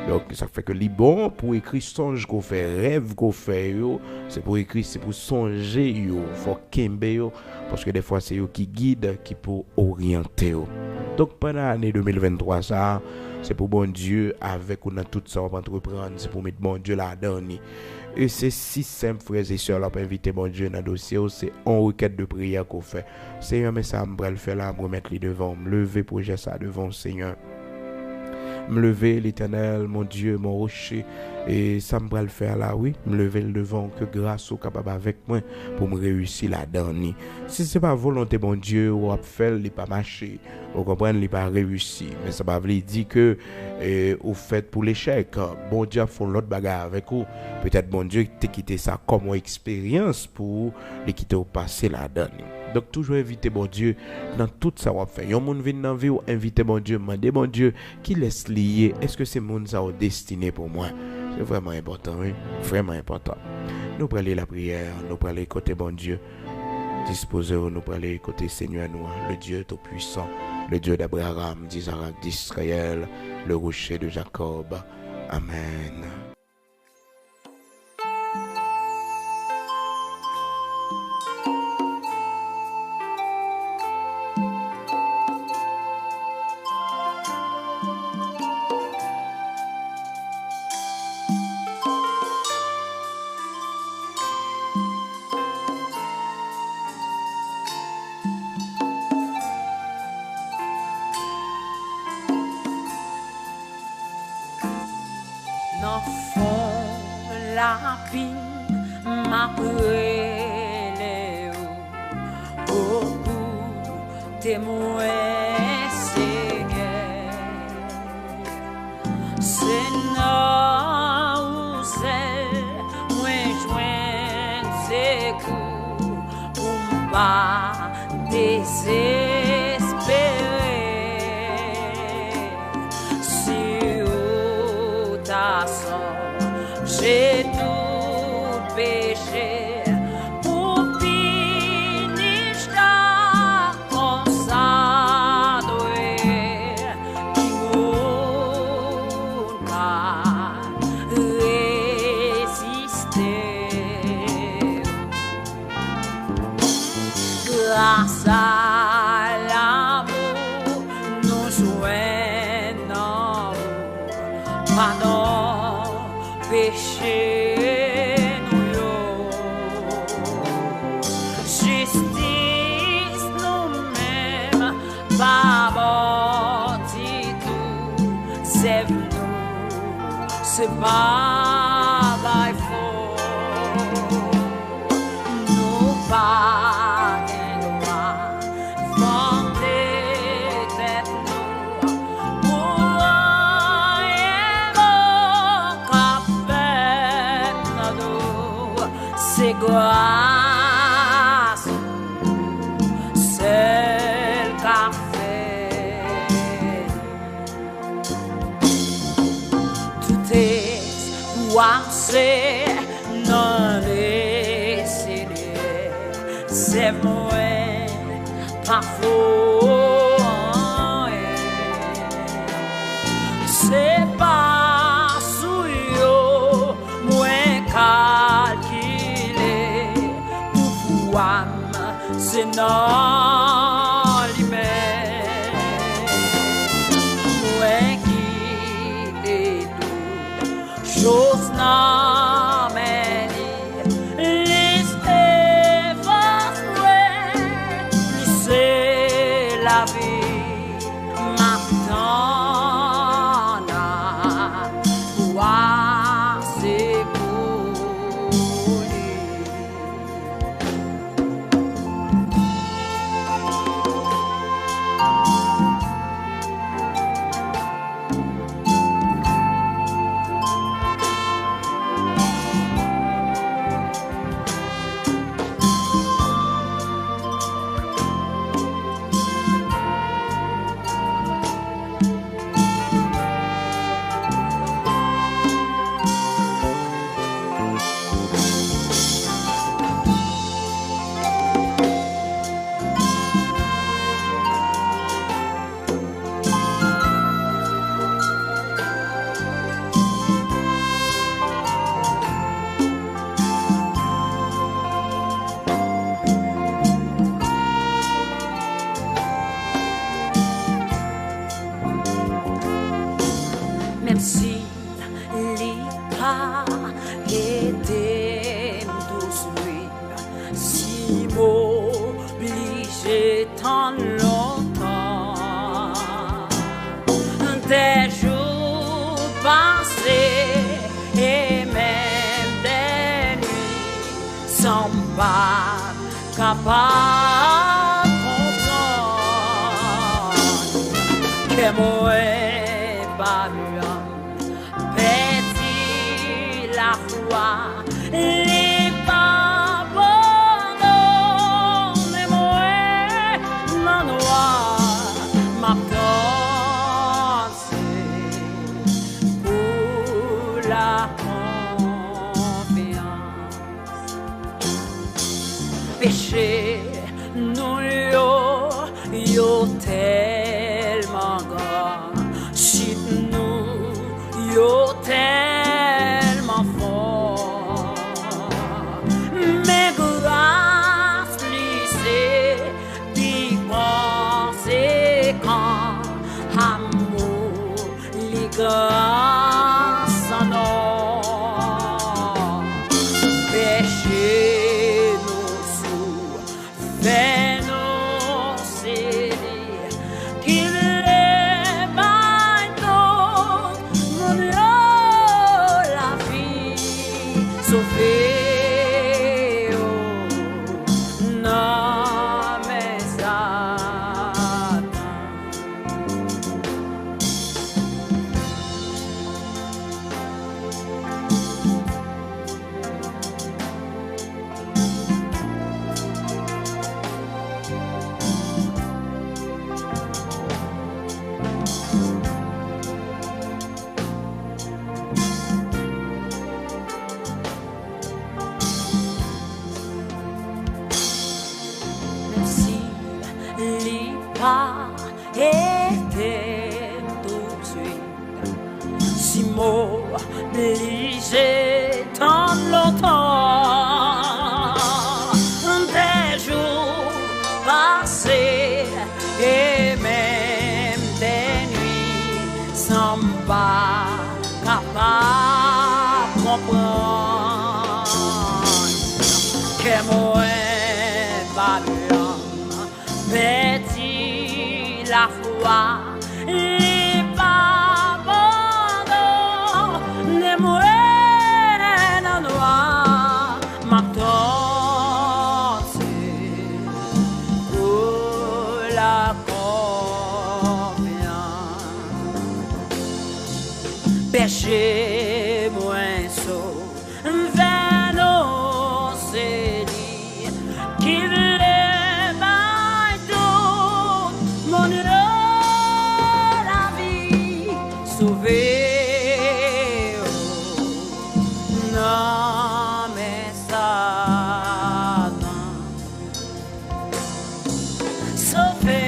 Donc, ça fait que les bons, pour écrire songe qu'on fait, rêve qu'on fait, c'est pour écrire, c'est pour songer, il faut qu'il parce que des fois, c'est eux qui guident, qui pour orienter. Donc, pendant l'année 2023, ça, c'est pour bon Dieu, avec on a tout ça, on va entreprendre, c'est pour mettre bon Dieu là-dedans. Et c'est si simple, frères et sœurs, là, pour inviter bon Dieu dans le dossier, c'est une requête de prière qu'on fait. Seigneur, mais ça, je vais le faire là, je vais mettre les devant, me lever pour gérer ça devant le Seigneur. Me lever, l'Éternel, mon Dieu, mon rocher, et ça me va le faire là, oui, me lever le devant, que grâce soit capable avec moi pour me réussir là-dedans. Si c'est pas volonté, bon Dieu, ou à faire, il pas marché, vous comprenez, il pas réussi, mais ça va dire que, au fait pour l'échec, bon Dieu a fait l'autre bagarre avec vous, peut-être bon Dieu t'a quitté ça comme expérience pour les quitter au passé là-dedans. Donc toujours inviter bon Dieu dans tout ça qu'on fait. Yon moun vient dans vie ou inviter bon Dieu, demander bon Dieu qui laisse lier. Est-ce que c'est moun ça au destiné pour moi? C'est vraiment important, oui, vraiment important. Nous prenons la prière, nous prenons côté bon Dieu. Disposez-vous, nous prenons côté Seigneur nous, le Dieu tout puissant, le Dieu d'Abraham, d'Isaac, d'Israël, le rocher de Jacob. Amen. Dans fond la vie m'a brûlé au bout témoin Seigneur c'est non ou c'est moi joindre c'est pour pas désespérer j'ai tout péché pour finir comme ça qui m'a résisté grâce à l'amour nous joignons pardon péché nous justice nous-mêmes pas bâti tout c'est nous c'est pas by fault nous pas droit fonder tête nous pour c'est grâce celle qu'a fait tout est c'est non laisser c'est moi pas faux c'est pas sous yo moi calculer pour c'est non lui-même ouais qui est tout chose non mais capable comprendre que moi pas petit la foi les pas bon mais moi non noir ma danse pour la péché nous yo tellement grand si nous yo tellement fort mais grâce lycée di conséquent amour li grâce non péché fais-nous céder qu'il est maintenant mon la vie sauvée non mais pas été tout de suite si m'obligé tant longtemps des jours passés et même des nuits sans pas capable de comprendre que moi pas petit la foi les pas les moines noirs ma danse pour la confiance péché moins saut vers nos célis qu'il sauver non mais ça sauver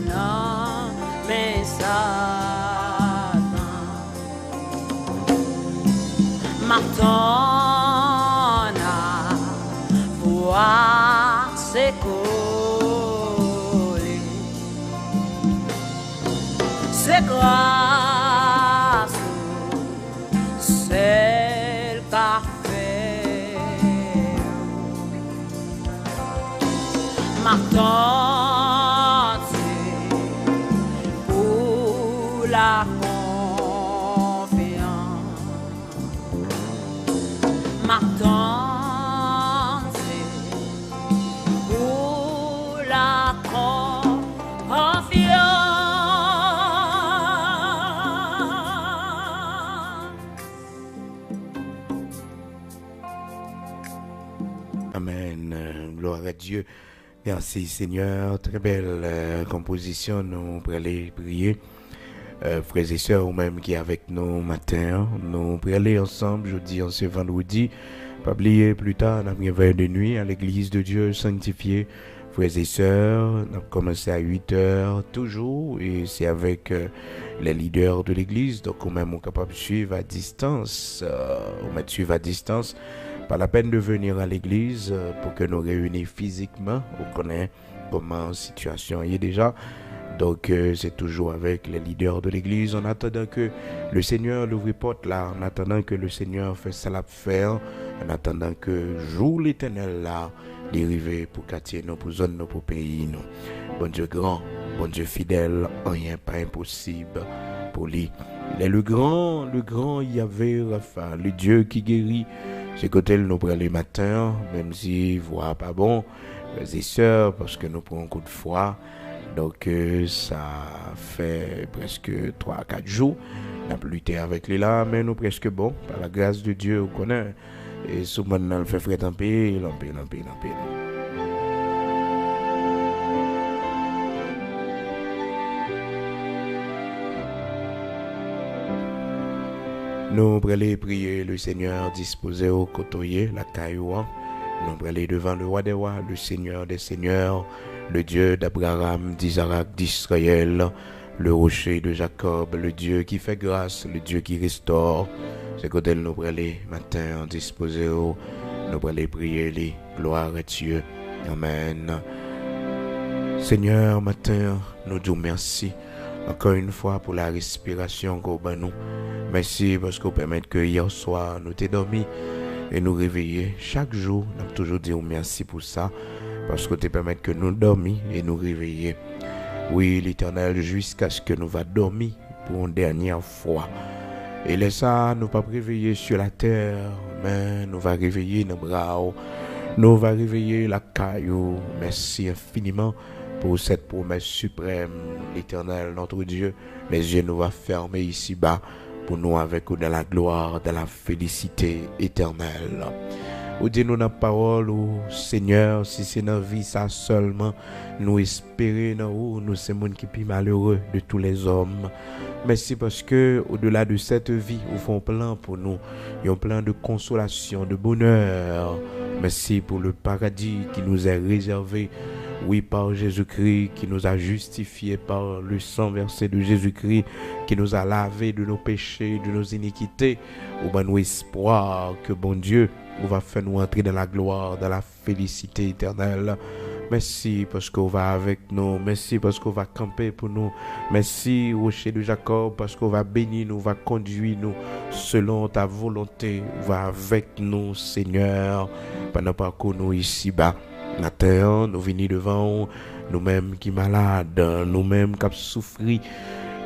non mais ça m'attendra voir c'est c'est grâce c'est le café ma tante pour la confiance ma tante pour la confiance. Amen. Gloire à Dieu. Merci Seigneur. Très belle composition. Nous pour aller prier. Frères et sœurs, ou même qui est avec nous matin, nous pour aller ensemble, jeudi, en ce vendredi. Pas oublier plus tard, dans la veille de nuit, à l'église de Dieu sanctifiée. Frères et sœurs, on a commencé à 8h toujours, et c'est avec les leaders de l'église. Donc, on est même capable de suivre à distance. On va suivre à distance. Pas la peine de venir à l'église pour que nous réunissions physiquement. On connaît comment la situation est déjà. Donc, c'est toujours avec les leaders de l'église en attendant que le Seigneur l'ouvre porte là, en attendant que le Seigneur fait ça la faire, en attendant que jour l'éternel là, dérivé pour quartier nous, pour zone nous, pour pays nous. Bon Dieu grand, bon Dieu fidèle, rien pas impossible pour lui. Il est le grand Yahvé Rapha, le Dieu qui guérit. C'est côté nous prenons le matin, même si voix pas bon, frères et sœurs, parce que nous prenons un coup de foi. Donc ça fait presque 3-4 jours. On a lutté avec les là, mais nous presque bon. Par la grâce de Dieu, on connaît. Et souvent, on le fait frais en paix, en paix. Nous allons prier le Seigneur disposé au côtoyer, la cailloua. Nous allons devant le roi des rois, le Seigneur des seigneurs, le Dieu d'Abraham, d'Isaac, d'Israël, le rocher de Jacob, le Dieu qui fait grâce, le Dieu qui restaure. C'est côté nous allons matin disposé au, nous allons prier les gloire à Dieu. Amen. Seigneur, matin, nous disons merci. Encore une fois pour la respiration qu'on a nous. Merci parce qu'on permet que hier soir nous t'ai dormi et nous réveiller. Chaque jour, nous avons toujours dit merci pour ça. Parce que tu permets que nous dormions et nous réveiller. Oui, l'Éternel, jusqu'à ce que nous va dormir pour une dernière fois. Et laisse ça, nous pas réveiller sur la terre, mais nous va réveiller nos bras. Nous va réveiller la caillou. Merci infiniment pour cette promesse suprême, l'Éternel, notre Dieu. Les yeux nous va fermer ici-bas pour nous avec vous dans la gloire, dans la félicité éternelle. Ou dis-nous dans la parole, Seigneur, si c'est dans la vie ça seulement, nous espérons dans vous, nous sommes les gens qui sont plus malheureux de tous les hommes. Merci parce que au-delà de cette vie, vous font plein pour nous. Ils ont plein de consolation, de bonheur. Merci pour le paradis qui nous est réservé. Oui, par Jésus-Christ qui nous a justifiés par le sang versé de Jésus-Christ qui nous a lavés de nos péchés, de nos iniquités. Au bon espoir que bon Dieu va faire nous entrer dans la gloire, dans la félicité éternelle. Merci parce qu'on va avec nous. Merci parce qu'on va camper pour nous. Merci, rocher de Jacob, parce qu'on va bénir nous, va conduire nous selon ta volonté. Va avec nous, Seigneur, pendant parcours nous ici-bas. Matin, nous venons devant nous-mêmes qui malades, nous-mêmes qui souffrent.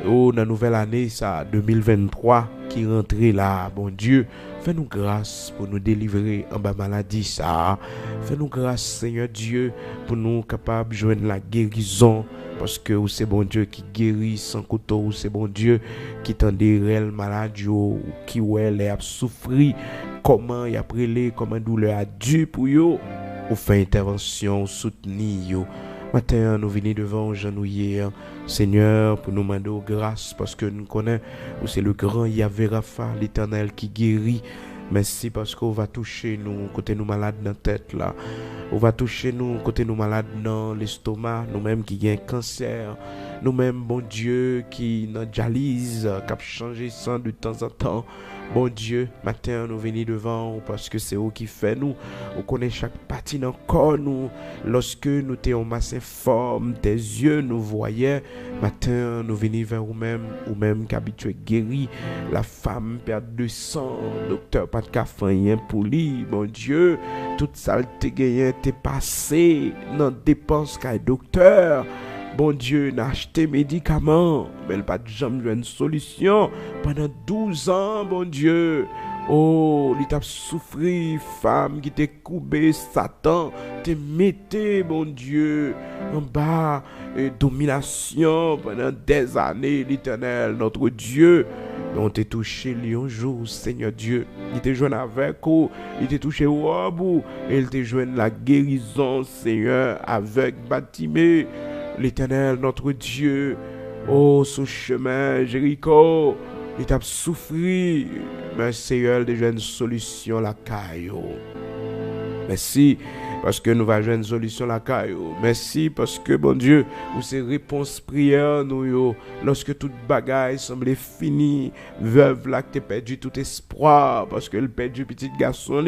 Oh, dans la nouvelle année, ça, 2023, qui rentre là, bon Dieu, fais-nous grâce pour nous délivrer en bas maladie, ça. Fais-nous grâce, Seigneur Dieu, pour nous capables de joindre la guérison. Parce que c'est bon Dieu qui guérit sans couteau, c'est bon Dieu qui tend des réels malades, qui ouais, a souffert, comment il a prélé, comment douleur a dû pour eux. Ou fait intervention, soutenir. Matin, nous venons devant genouiller, Seigneur, pour nous demander grâce, parce que nous connaissons où c'est le grand Yahvé Rapha, l'Éternel qui guérit. Merci parce qu'on va toucher nous, côté nous malades dans la tête là. On va toucher nous, côté nous malades dans l'estomac, nous-mêmes qui avons un cancer. Nous-mêmes, bon Dieu, qui nous dialyse, qui a changé sang de temps en temps. Bon Dieu, matin, nous venons devant parce que c'est eux qui fait nous. On connaît chaque partie dans le corps nous. Lorsque nous étions en masse informe, tes yeux nous voyaient. Matin, nous venons vers vous-même, ou-même qui habitué guéri. La femme perd de sang, docteur pas de café, pour lui. Bon Dieu, toute saleté gagnée t'est passée dans dépense qu'un docteur. Bon Dieu, n'a acheté médicaments, mais il n'a pas de jamais une solution. Pendant 12 ans, bon Dieu. Oh, il t'a souffert, femme qui t'a coupé, Satan, t'a metté, bon Dieu, en bas, domination pendant des années, l'Éternel, notre Dieu. On t'a touché un jour, Seigneur Dieu. Il t'a joué avec vous, il t'a touché au bout, et il t'a joué la guérison, Seigneur, avec Batimée. L'Éternel, notre Dieu, oh, ce chemin, Jéricho, il t'a souffert, mais Seigneur, déjà une solution la caillou. Merci, parce que nous va jouer une solution la caillou. Merci, parce que, bon Dieu, où ces réponses prières, nous, lorsque toute bagaille semblait finie, veuve là, que t'es perdu tout espoir, parce que le perdu petit garçon,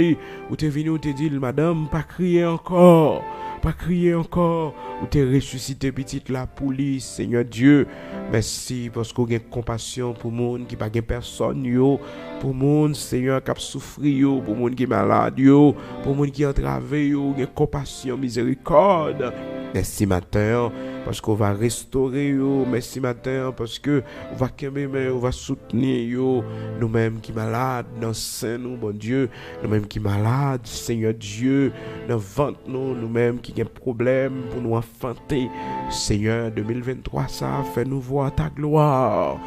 où t'es venu, où t'es dit, madame, pas crier encore. Pas crier encore, ou t'es ressuscité petite la police, Seigneur Dieu. Merci parce qu'on a compassion pour monde qui pas gain personne yo, pour monde Seigneur qui a souffri yo, pour monde qui est malade yo, pour monde qui est entravé yo, compassion, miséricorde. Merci matin parce qu'on va restaurer yo. Merci matin parce que on va on va soutenir yo. Nous-mêmes qui malades dans sein nous, bon Dieu. Nous-mêmes qui malades, Seigneur Dieu, dans ventre nous-mêmes qui avons problème pour nous enfanter. Seigneur, 2023 ça fait nous voir ta gloire.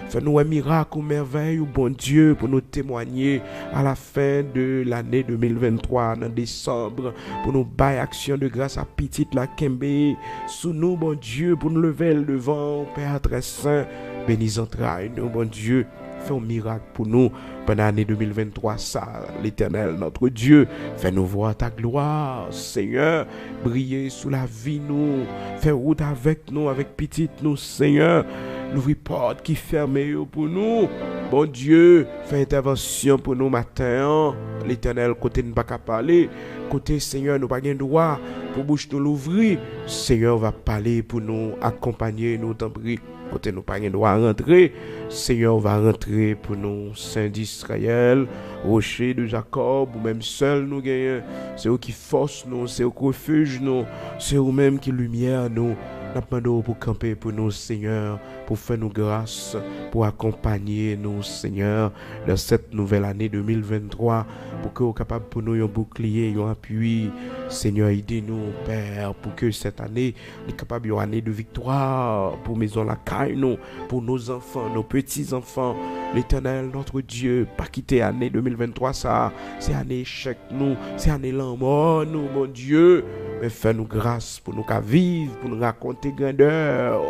Fais-nous un miracle ou merveille, ou bon Dieu, pour nous témoigner à la fin de l'année 2023, en décembre, pour nous bailler action de grâce à petite la Kembe, sous nous, bon Dieu, pour nous lever le devant, Père très saint, bénis entrailles, nous, bon Dieu. Fais un miracle pour nous pendant l'année 2023, ça, l'Éternel, notre Dieu. Fais-nous voir ta gloire, Seigneur, briller sous la vie, nous. Fais route avec nous, avec petite nous, Seigneur. L'ouvrir porte qui fermée pour nous. Bon Dieu, fais intervention pour nous matin. L'Éternel, côté nous pas qu'à parler. Côté Seigneur, nous pas gain droit pour bouche nous l'ouvrir. Seigneur va parler pour nous, accompagner nous, t'en prie. Côté nous pas gain droit rentrer. Seigneur va rentrer pour nous, Saint d'Israël, rocher de Jacob, ou même seul nous gagnons. C'est eux qui force nous, c'est eux qui refuge nous, c'est eux même qui lumière nous. Nous demandons pour camper pour nous, Seigneur, pour faire nous grâce, pour accompagner nous, Seigneur, dans cette nouvelle année 2023, pour que nous soyons capables pour nous un bouclier, un appui. Seigneur, aidez-nous, Père, pour que cette année, nous soyons capables d'une année de victoire pour maison la caille, nous, pour nos enfants, nos petits-enfants. L'Éternel, notre Dieu, pas quitter l'année 2023, ça, c'est année échec, nous, c'est année mort, nous, mon Dieu. Mais fais-nous grâce pour nous vivre, pour nous raconter grandeur,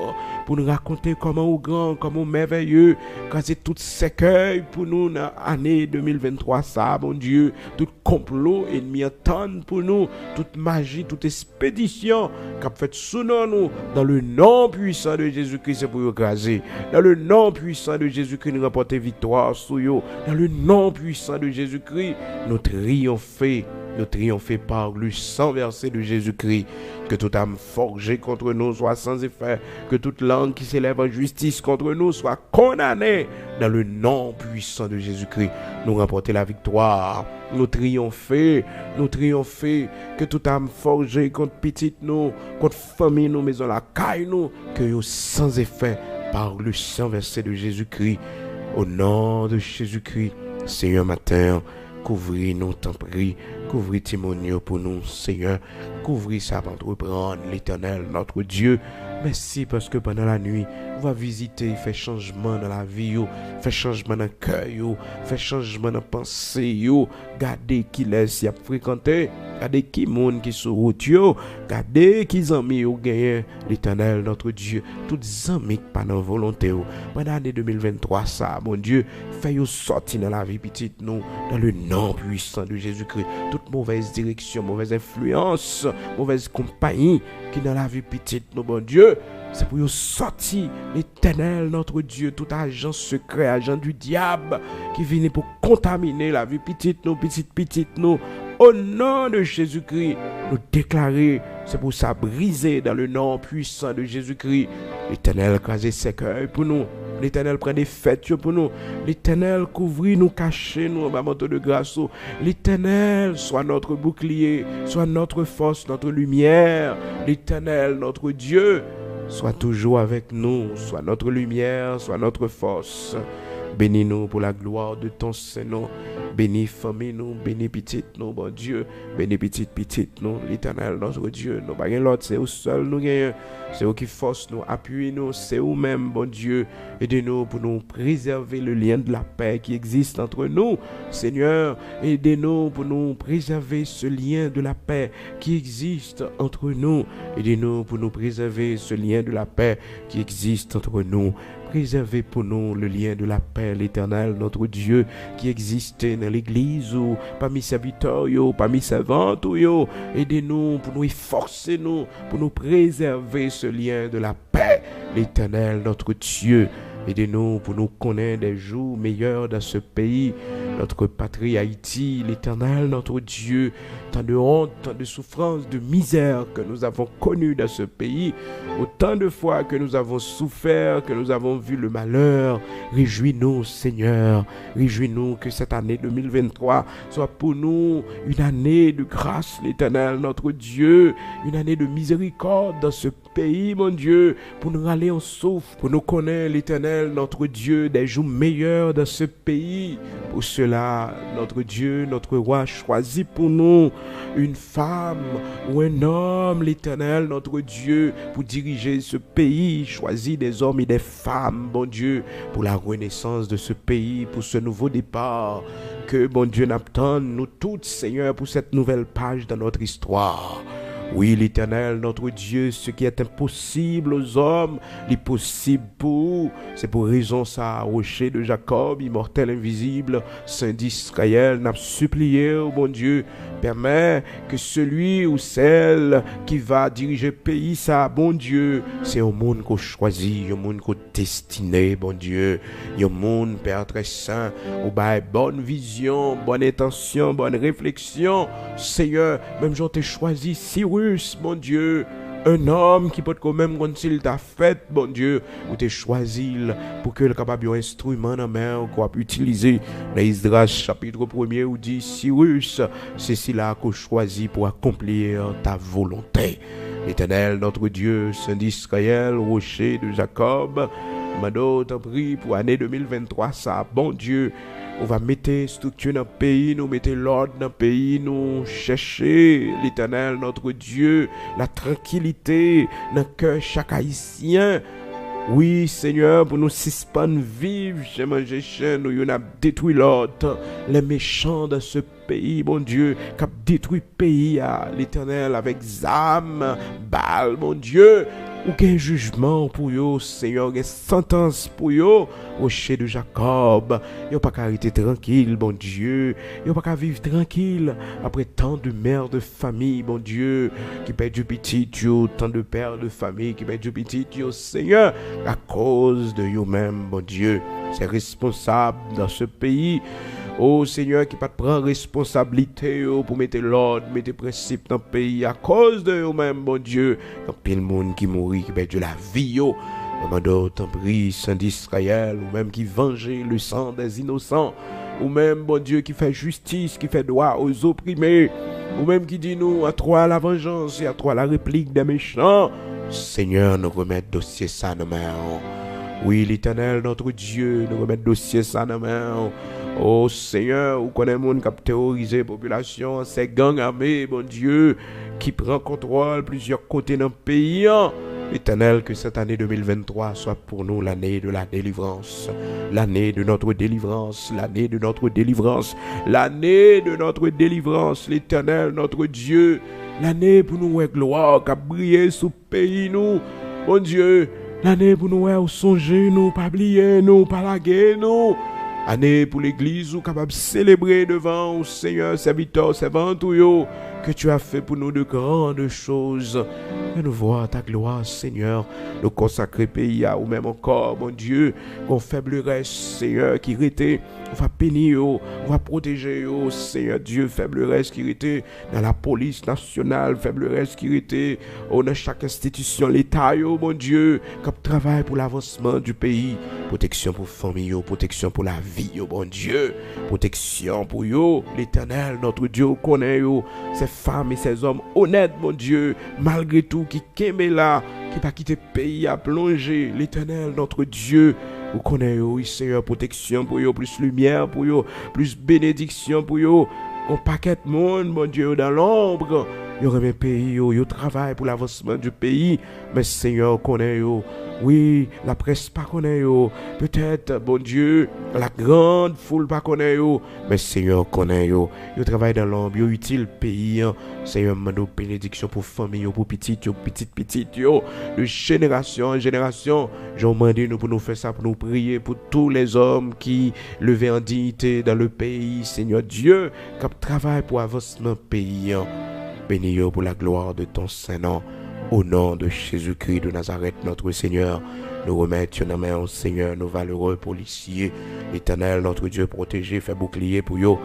pour nous raconter comment au grand, comment merveilleux, quand c'est tout sécueil pour nous dans l'année 2023, ça, mon Dieu, tout complot ennemi entendre pour nous, toute magie, toute expédition qu'a fait sous nous, dans le nom puissant de Jésus-Christ, c'est pour nous écraser. Dans le nom puissant de Jésus-Christ, nous remporter victoire sur eux. Dans le nom puissant de Jésus-Christ, nous triompher. Nous triompher par le sang versé de Jésus-Christ. Que toute âme forgée contre nous soit sans effet. Que toute langue qui s'élève en justice contre nous soit condamnée. Dans le nom puissant de Jésus-Christ, nous remporter la victoire. Nous triompher. Nous triompher. Que toute âme forgée contre petite nous, contre famille nous, maison la caille nous, que nous sans effet par le sang versé de Jésus-Christ. Au nom de Jésus-Christ, Seigneur matin, couvrez-nous, t'en prie. Couvrez Timonio pour nous, Seigneur. Couvrez ça pour reprendre l'Éternel, notre Dieu. Merci parce que pendant la nuit, on va visiter, faire changement dans la vie, faire changement dans le cœur, faire changement dans la pensée, garder qui laisse y a fréquenté, garder qui monde qui sur route, garder qui amis ou gagné l'Éternel, notre Dieu. Toutes amis qui pas dans volonté. Pendant l'année 2023, ça, mon Dieu, fait sortir dans la vie petite nous, dans le nom puissant de Jésus-Christ. Toute mauvaise direction, mauvaise influence, mauvaise compagnie qui dans la vie petite nous, mon Dieu, c'est pour sortir l'Éternel, notre Dieu, tout agent secret, agent du diable qui vient pour contaminer la vie petite nous. Au nom de Jésus-Christ, nous déclarer, c'est pour ça briser dans le nom puissant de Jésus-Christ. L'Éternel crase ses cœurs pour nous. L'Éternel prend des fêtes pour nous. L'Éternel couvre nous, cache nous en manteau de grâce. L'Éternel soit notre bouclier, soit notre force, notre lumière. L'Éternel, notre Dieu, soit toujours avec nous, soit notre lumière, soit notre force. Bénis-nous pour la gloire de ton Saint-Nom. Bénis famille nous, bénis petite nous, bon Dieu. Bénis petite nous, l'Éternel, notre Dieu. Nous pas l'autre, c'est eux seul nous gagnons. C'est eux qui forcent nous, appuient nous, c'est eux-mêmes, bon Dieu. Aidez-nous pour nous préserver le lien de la paix qui existe entre nous. Seigneur, aidez-nous pour nous préserver ce lien de la paix qui existe entre nous. Aidez-nous pour nous préserver ce lien de la paix qui existe entre nous. Préservez pour nous le lien de la paix, l'Éternel, notre Dieu, qui existait dans l'Église, ou parmi ses serviteurs, parmi ses ventes. Aidez-nous pour nous efforcer, pour nous préserver ce lien de la paix, l'Éternel, notre Dieu. Aidez-nous pour nous connaître des jours meilleurs dans ce pays. notre patrie Haïti, l'Éternel, notre Dieu, tant de honte, tant de souffrance, de misère que nous avons connu dans ce pays, autant de fois que nous avons souffert, que nous avons vu le malheur. Réjouis-nous, Seigneur, réjouis-nous que cette année 2023 soit pour nous une année de grâce, l'Éternel, notre Dieu, une année de miséricorde dans ce pays, mon Dieu, pour nous râler en souffle, pour nous connaître, l'Éternel, notre Dieu, des jours meilleurs dans ce pays. Pour cela, notre Dieu, notre roi, choisit pour nous une femme ou un homme, l'Éternel, notre Dieu, pour diriger ce pays. Choisis des hommes et des femmes, bon Dieu, pour la renaissance de ce pays, pour ce nouveau départ. Que, bon Dieu, n'attend nous toutes, Seigneur, pour cette nouvelle page dans notre histoire. Oui, l'Éternel, notre Dieu, ce qui est impossible aux hommes, l'impossible pour. C'est pour raison ça, rocher de Jacob, immortel, invisible, Saint d'Israël, n'a supplié, oh bon Dieu, permet que celui ou celle qui va diriger le pays, ça, bon Dieu, c'est un monde qu'on choisit, un monde qu'on destiné, bon Dieu, un monde, Père très saint, où bah, bonne vision, bonne intention, bonne réflexion, Seigneur, même j'en t'ai choisi, Cyrus, mon Dieu, un homme qui peut quand même quand il t'a fait, bon Dieu, ou t'es choisi pour que le capable un instrument dans main qu'on peut utiliser. Dans Esdras chapitre 1er où dit Cyrus, c'est cela qu'on choisit pour accomplir ta volonté. L'Éternel, notre Dieu, Saint d'Israël, rocher de Jacob, Mado, t'en prie pour l'année 2023, ça, bon Dieu, on va mettre structure dans le pays, nous mettre l'ordre dans le pays, nous chercher l'Éternel, notre Dieu, la tranquillité dans le cœur chaque haïtien. Oui, Seigneur, pour nous suspendre vivre, j'ai mangé chien, nous y a détruit l'autre, les méchants de ce pays, bon Dieu, qui a détruit le pays, l'Éternel, avec âme, balle, mon Dieu. Ou qu'un jugement pour eux, Seigneur, une sentence pour eux, rocher de Jacob. Ils n'ont pas qu'à arrêter tranquille, bon Dieu. Ils n'ont pas qu'à vivre tranquille après tant de mères de famille, bon Dieu, qui perdent du petit, tant de pères de famille qui perdent du petit, Seigneur, à cause de eux-mêmes, bon Dieu. C'est responsable dans ce pays. Oh Seigneur, qui pas prendre responsabilité pour mettre l'ordre, mettre principe dans le pays à cause de eux-mêmes, bon Dieu. Quand pile monde qui mourit, qui perd de la vie, demandons t'en prie, Saint d'Israël, ou même qui vengeait le sang des innocents, ou même, bon Dieu, qui fait justice, qui fait droit aux opprimés, ou même qui dit nous, à toi la vengeance et à toi la réplique des méchants. Seigneur, nous remettre dossier ça dans main. Oui, l'Éternel, notre Dieu, nous remettre dossier ça dans main. Oh Seigneur, vous connaissez le monde qui a terrorisé la population, ces gangs armés, bon Dieu, qui prend contrôle plusieurs côtés dans le pays. Éternel, que cette année 2023 soit pour nous l'année de la délivrance, l'année de notre délivrance, l'année de notre délivrance, l'année de notre délivrance, l'Éternel, notre Dieu, l'année pour nous avec gloire qui a brillé sous le pays, nous, bon Dieu, l'année pour nous avec songer, nous, pas oublier, nous, pas laguer, nous. Année pour l'église, ou capable de célébrer devant au Seigneur, serviteur, servant, que tu as fait pour nous de grandes choses. Et nous voir ta gloire, Seigneur, nous consacrer pays à ou même encore, mon Dieu, qu'on faible reste, Seigneur, qui était, on va bénir, on va protéger, Seigneur Dieu, faible reste qui était dans la police nationale, faible reste qui était dans chaque institution, l'État, mon Dieu, qui travaille pour l'avancement du pays, protection pour famille, protection pour la vie, bon Dieu, protection pour l'Éternel, notre Dieu, connaît ces femmes et ces hommes honnêtes, mon Dieu, malgré tout, qui qu'aimait là, qui pas quitté pays à plonger, l'Éternel, notre Dieu, vous connaissez, oui, Seigneur, protection pour eux, plus lumière pour eux, plus bénédiction pour eux, un paquet de monde, mon Dieu, dans l'ombre, il y aurait un pays, il travaille pour l'avancement du pays, mais Seigneur, connaît, oui, la presse pas connaît, peut-être, bon Dieu, la grande foule pas connaît, mais Seigneur connaît, il travaille dans l'ombre, il utile pays, Seigneur, mando bénédiction pour famille, pour petit, de génération en génération, j'ai demandé nous pour nous faire ça, pour nous prier pour tous les hommes qui levaient en dignité dans le pays, Seigneur Dieu, qui travaille pour avancement pays, bénis pour la gloire de ton Saint-Nom. Au nom de Jésus-Christ de Nazareth, notre Seigneur, nous remettons nos mains au Seigneur, nos valeureux policiers. L'Éternel, notre Dieu, protégé, fait bouclier pour eux.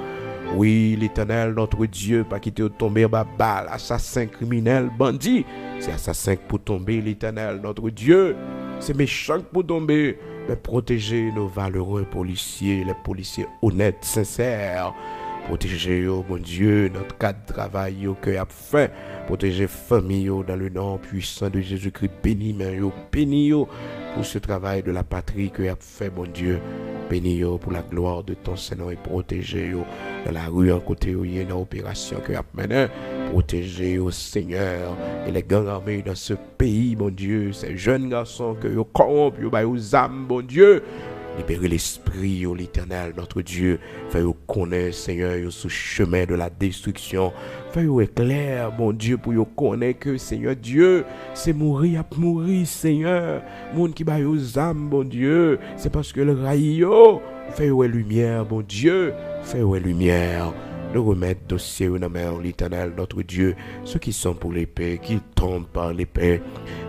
Oui, l'Éternel, notre Dieu, pas quitter tomber bas balle, assassin, criminel, bandit. C'est assassin pour tomber, l'Éternel, notre Dieu. C'est méchant pour tomber. Mais protéger nos valeureux policiers, les policiers honnêtes, sincères. Protéger, oh mon Dieu, notre cadre de travail, au cœur fait. Protéger famille dans le nom puissant de Jésus-Christ. Bénis, bénis pour ce travail de la patrie que tu as fait, mon Dieu. Bénis pour la gloire de ton Seigneur et protéger dans la rue en côté où il y a une opération que tu as menée. Protéger au Seigneur et les gangs armés dans ce pays, mon Dieu. Ces jeunes garçons que tu corrompent, aux âmes, mon Dieu. Libérer l'esprit, l'Éternel, notre Dieu. Fais-nous connaître, Seigneur, ce chemin de la destruction. Fais-nous éclair, mon Dieu, pour nous connaître que, Seigneur Dieu, c'est mourir, Seigneur. Monde qui bat aux âmes, mon Dieu. C'est parce que le rayon, fais-nous lumière, mon Dieu. Fais-nous lumière. Nous remettre dossier dans la main, l'Éternel, notre Dieu, ceux qui sont pour l'épée, qui tombent par l'épée,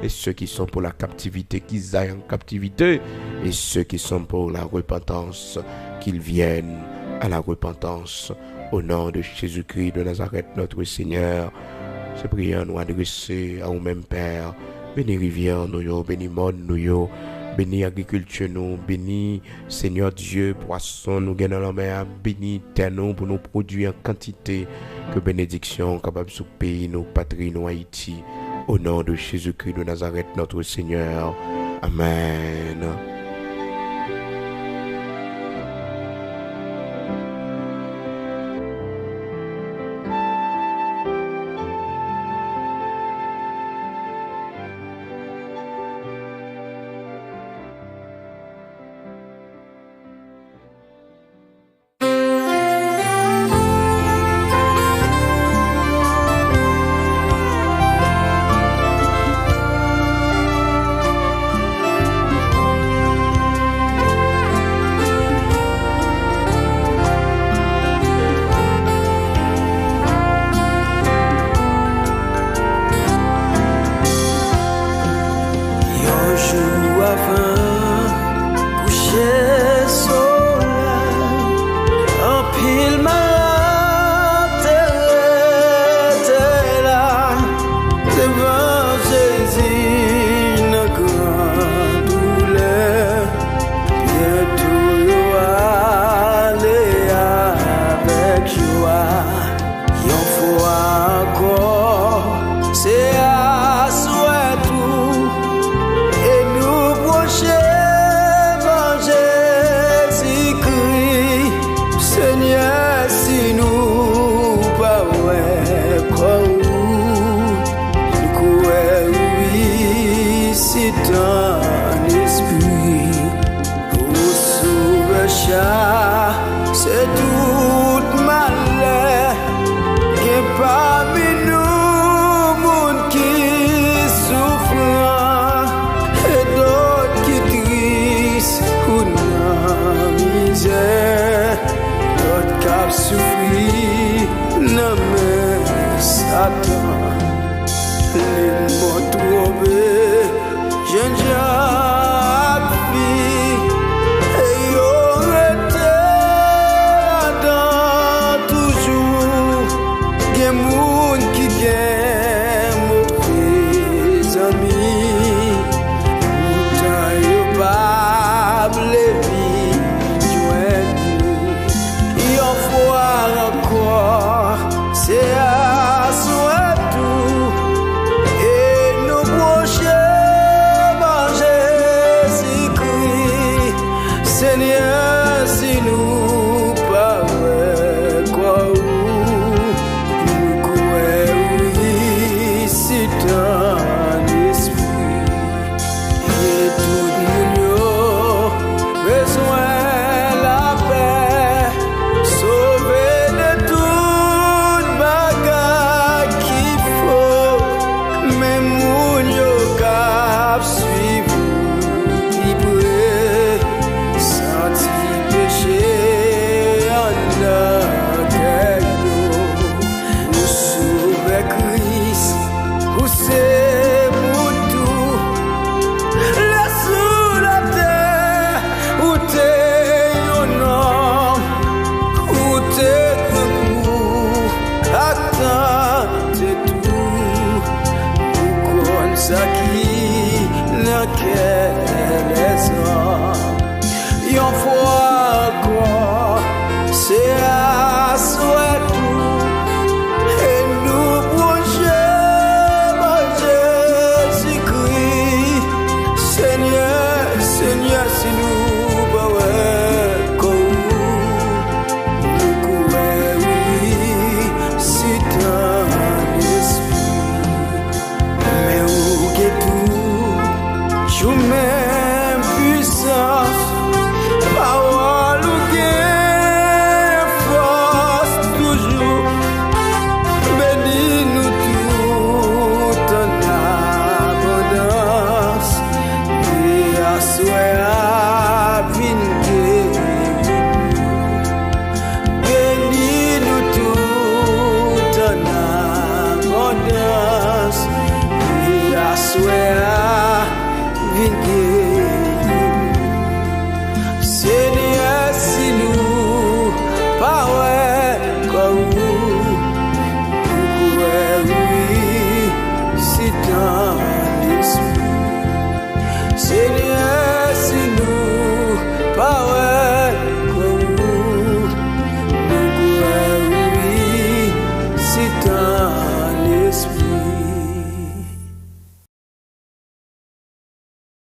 et ceux qui sont pour la captivité, qui aillent en captivité, et ceux qui sont pour la repentance, qu'ils viennent à la repentance, au nom de Jésus-Christ de Nazareth, notre Seigneur. Ces prières nous adresser à nous-mêmes, Père. Bénis rivière, nous, bénis monde, nous, bénis agriculture, nous, bénis Seigneur Dieu, poisson, nous gagnons la mer, bénis terre, nous, pour nous produire en quantité, que bénédiction capable sous pays, nos patries, nos Haïti, au nom de Jésus-Christ de Nazareth, notre Seigneur. Amen. Nous ça qui le cœur les hommes. Yon fois quoi, c'est à souhait tout, et nous brancher, Jésus-Christ. Seigneur, Seigneur, si nous pouvons courir, si tant l'esprit, mais où que tout, je même puissance, parole ou gain, force toujours, bénis-nous tout en abondance, et assois à venir. Bénis-nous tout en abondance, et assois à venir.